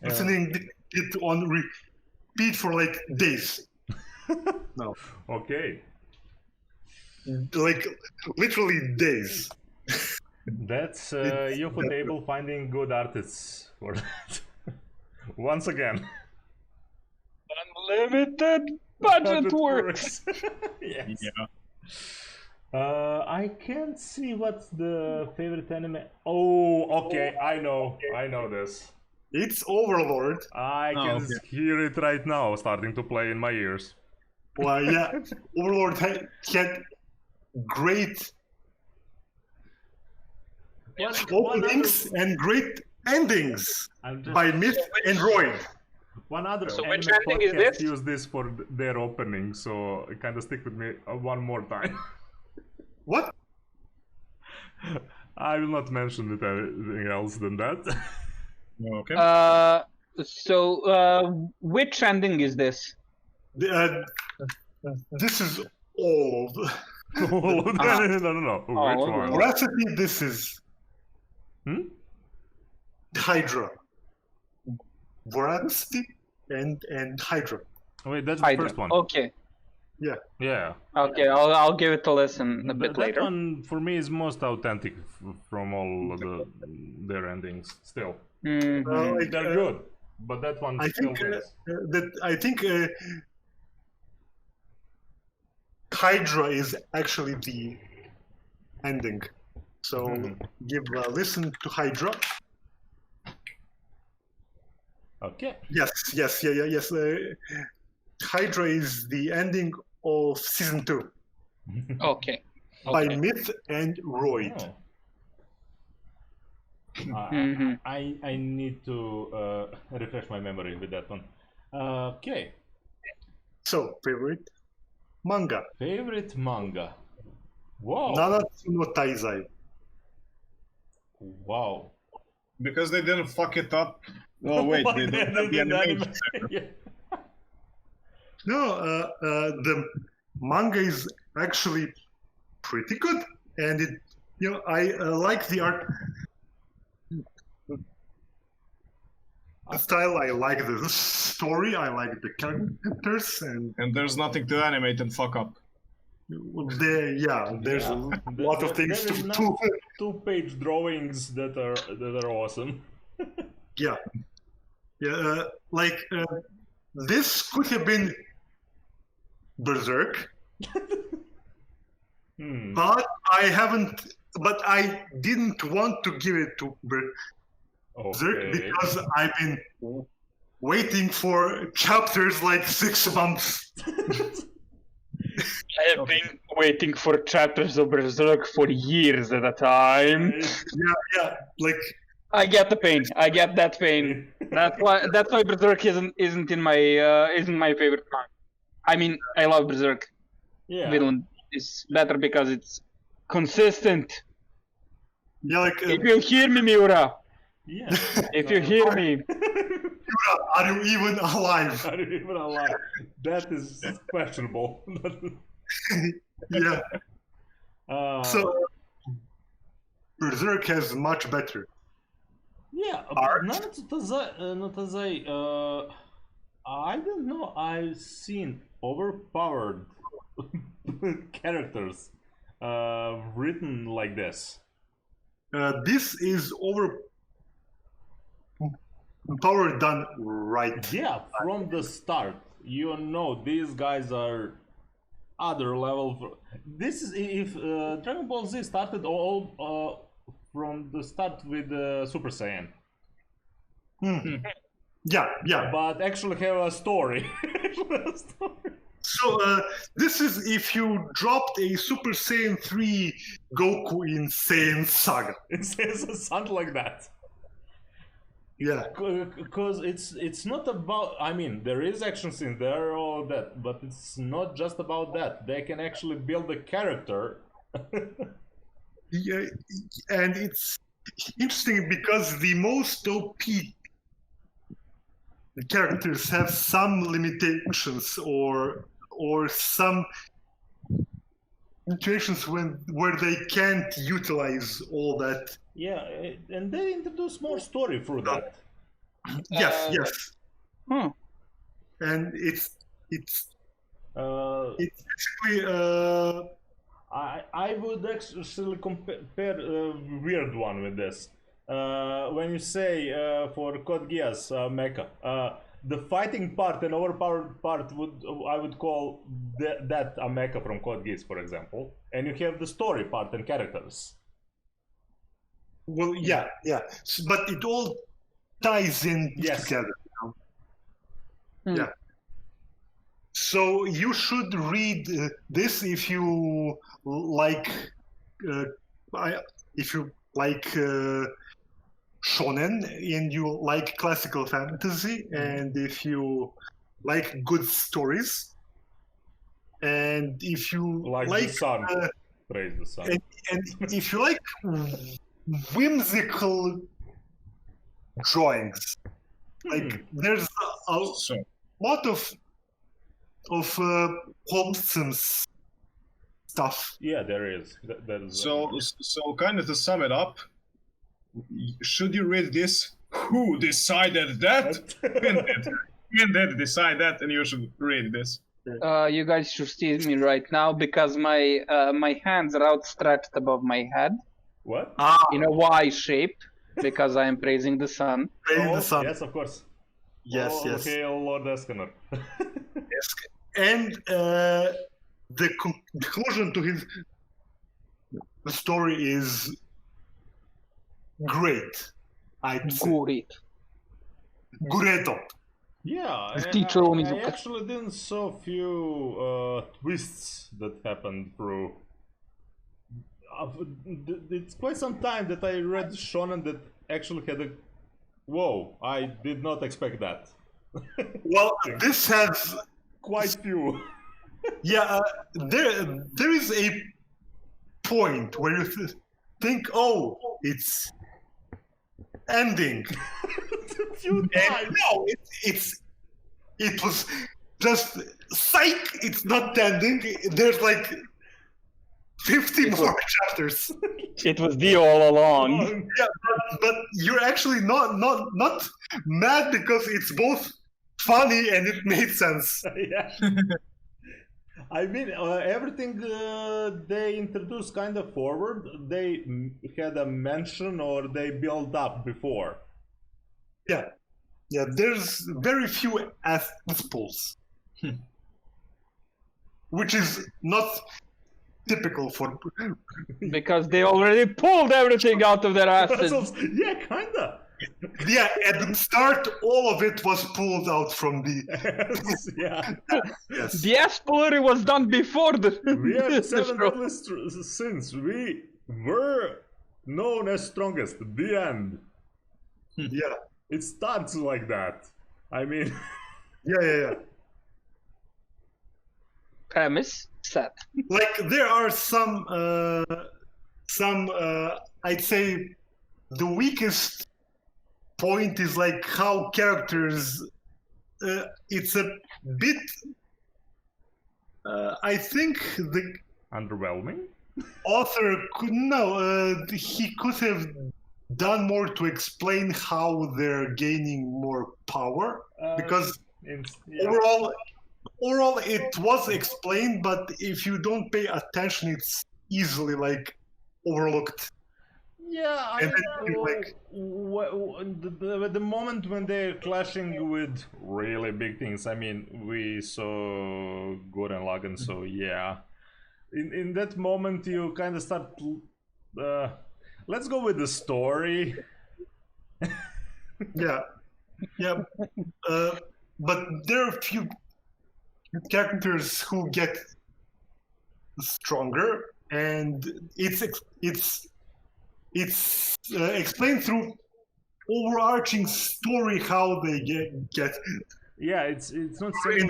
listening it on repeat for like days. No, Okay. like literally days. That's Ufotable finding good artists for that. Once again. Unlimited budget works. Yes. Yeah. I can't see what's the favorite anime. Oh, okay, I know this. It's Overlord. I can hear it right now, starting to play in my ears. Well, yeah, Overlord had great openings and great endings by Myth and Royd. One other So anime which ending is podcast this? used this for their opening, so it kind of stick with me one more time. What? I will not mention it anything else than that. Okay. So which ending is this? This is old. No. Which one? Veracity, this is Hydra. Veracity and Hydra. Wait, that's Hydra. the first one. Okay. Yeah. Yeah. Okay, I'll give it a listen a bit That later. one for me is most authentic from all of their endings. Still, Mhm. they're good, but that one I still think wins. Hydra is actually the ending. So give a listen to Hydra. Okay. Yes. Hydra is the ending of season 2 Okay. by Myth and Royd. Oh. Mhm. I need to refresh my memory with that one. Okay. So, favorite manga. Favorite manga. Wow. Nanatsu no Taizai. Wow. Because they didn't fuck it up. Oh wait, they don't have the animation. Yeah. No, the manga is actually pretty good, and I like the art style. I like the story. I like the characters, and And there's nothing to animate and fuck up. there's a lot of things There is to now do. 2-page drawings that are awesome. Yeah, this could have been Berserk, but But I didn't want to give it to Berserk because I've been waiting for chapters like 6 months. I have been waiting for chapters of Berserk for years at a time. Yeah, like I get the pain. I get that pain. That's why Berserk isn't in my favorite manga. I mean, I love Berserk. Yeah. Villain is better because it's consistent. yeah, like If you hear me, Miura. Yeah. If you hear me. are you even alive? Are you even alive? That is questionable. Yeah. So Berserk has much better. Yeah, Art. not as I don't know. I've seen overpowered characters written like this. This is overpowered done right. Yeah, from the start, you know these guys are other level. This is if Dragon Ball Z started all from the start with Super Saiyan. Yeah. But actually have a story. So this is if you dropped a Super Saiyan 3 Goku in Saiyan Saga. It says something like that. Yeah. Because it's not about. I mean, there is action scenes there, all that, but it's not just about that. They can actually build a character. Yeah, and it's interesting because the most OP characters have some limitations or some situations where they can't utilize all that. Yeah, and they introduce more story through that. Yes. And it's basically I would actually compare a weird one with this. When you say for Code Geass mecha, the fighting part and overpowered part I would call that a mecha from Code Geass, for example, and you have the story part and characters. Well, yeah, but it all ties in together. You know? Yeah. So you should read this if you like shonen and you like classical fantasy, and if you like good stories, and if you like the sun, praise the sun, and if you like whimsical drawings, like there's a lot of wholesome stuff. Yeah, there is. So kind of to sum it up, should you read this? Who decided that? Finn did decide that, and you should read this. You guys should see me right now because my hands are outstretched above my head. What? In a Y shape, because I am praising the sun. Praising the sun. Yes, of course. Yes. Okay, Lord Escanor. Yes. And the conclusion to his story is great. Great. Yeah, I actually didn't saw a few twists that happened through. It's quite some time that I read shonen that actually had a. Whoa! I did not expect that. Well, this has quite few. Yeah, there is a point where you think, oh, it's ending. Few times. No, it was just psych. It's not ending. There's like 50 more chapters. It was the all along. Yeah, but you're actually not mad because it's both funny and it made sense. Yeah. I mean, everything they introduced kind of forward, they had a mention or they built up before. Yeah, there's very few apples, which is not typical for. Because they already pulled everything out of their asses. Yeah, kinda. Yeah, at the start, all of it was pulled out from the. Yeah. Yes. The aspillary was done before the. We are 7 deadly sins. We were known as strongest. The end. Yeah. It starts like that. I mean. Yeah. Premise set. Like there are some I'd say the weakest point is like how characters it's a bit I think the underwhelming author he could have done more to explain how they're gaining more power, because overall it was explained, but if you don't pay attention it's easily like overlooked. Yeah, and the moment when they're clashing with really big things, I mean, we saw Gurren Lagann, so yeah. In that moment, you kind of start. Let's go with the story. Yeah. But there are a few characters who get stronger, and it's explained through overarching story how they get. Yeah, it's not saying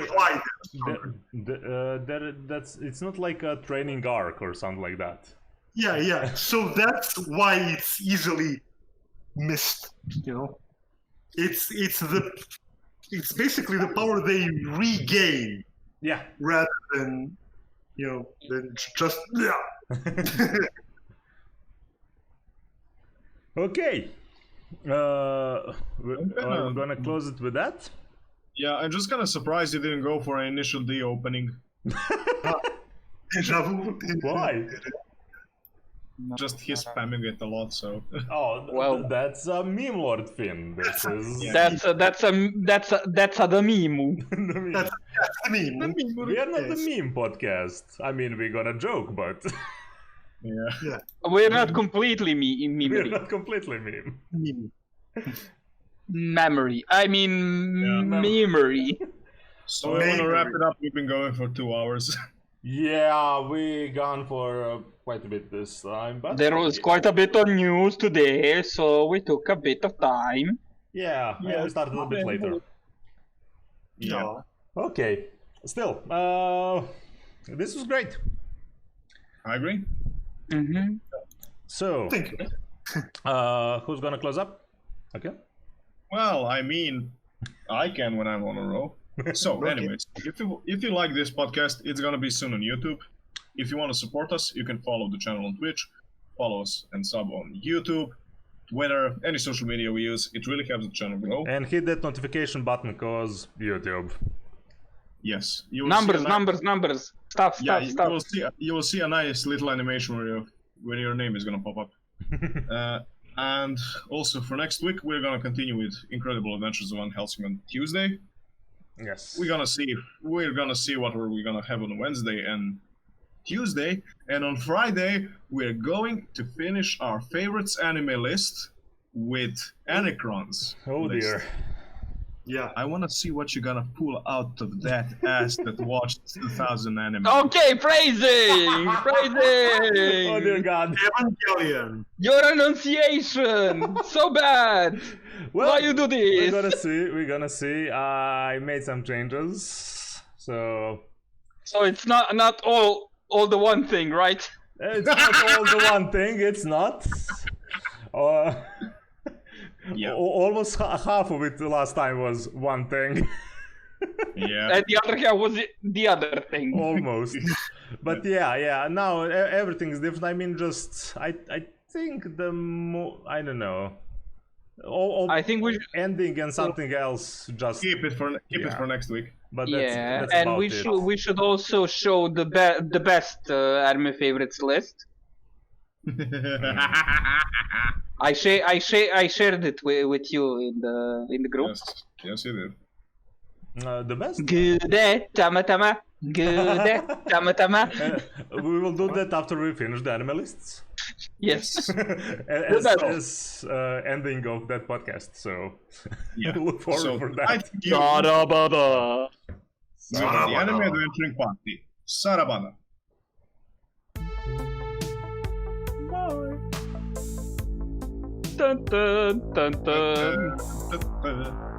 it's not like a training arc or something like that. Yeah. So that's why it's easily missed. You know, it's it's basically the power they regain Yeah. rather than than just Okay. We're gonna close it with that. Yeah, I'm just kind of surprised you didn't go for an initial D opening. Why? Just he's spamming it a lot, so. Oh, Well- that's a meme lord Finn. This is. Yeah. That's a the meme. That's I mean, We are not a meme podcast. I mean, we're gonna joke, but Yeah. We're not completely we're memory. not completely meme. Memory. I mean memory. So we want to wrap it up. We've been going for 2 hours. Yeah, we gone for quite a bit this time, but There was quite a bit of news today, so we took a bit of time. yeah, we started a bit later. yeah. Okay, still, this was great. I agree. Mm-hmm. So, Thank you. who's gonna close up? Okay. Well, I mean, I can when I'm on a roll. So, anyways, if you like this podcast, it's gonna be soon on YouTube. If you want to support us, you can follow the channel on Twitch, follow us and sub on YouTube, Twitter, any social media we use. It really helps the channel grow. And hit that notification button, cause YouTube. Yes, you will Numbers. Stop. Yeah, you will see a nice little animation where your name is gonna pop up. And also for next week, we're gonna continue with Incredible Adventures of Van Helsing on Tuesday. Yes. We're gonna see what we're gonna have on Wednesday and Tuesday, and on Friday we're going to finish our favorites anime list with Anacron's Oh list. dear. Yeah. I want to see what you're gonna pull out of that ass that watched 2,000 anime. Okay, praising. Oh dear God. Evangelion. Your enunciation so bad. Well, Why you do this? We're gonna see. I made some changes, so So it's not all the one thing, right? it's not all the one thing. It's not. Yeah. Almost half of it last time was one thing. Yeah. And the other guy was the other thing. Almost. But yeah. Now everything is different. I mean, just I think I don't know. I think we should, ending and something else. Just Keep it for next week. But that's, yeah, that's and about we should also show the best anime favorites list. I shared it with you in the group. Yes, you did. The best. Good tama. Good tama. We will do that after we finish the anime lists. Yes. as ending of that podcast. So Yeah. look forward for that. I think you Sarabada. the anime adventuring party. Sarabada. Dun dun dun dun.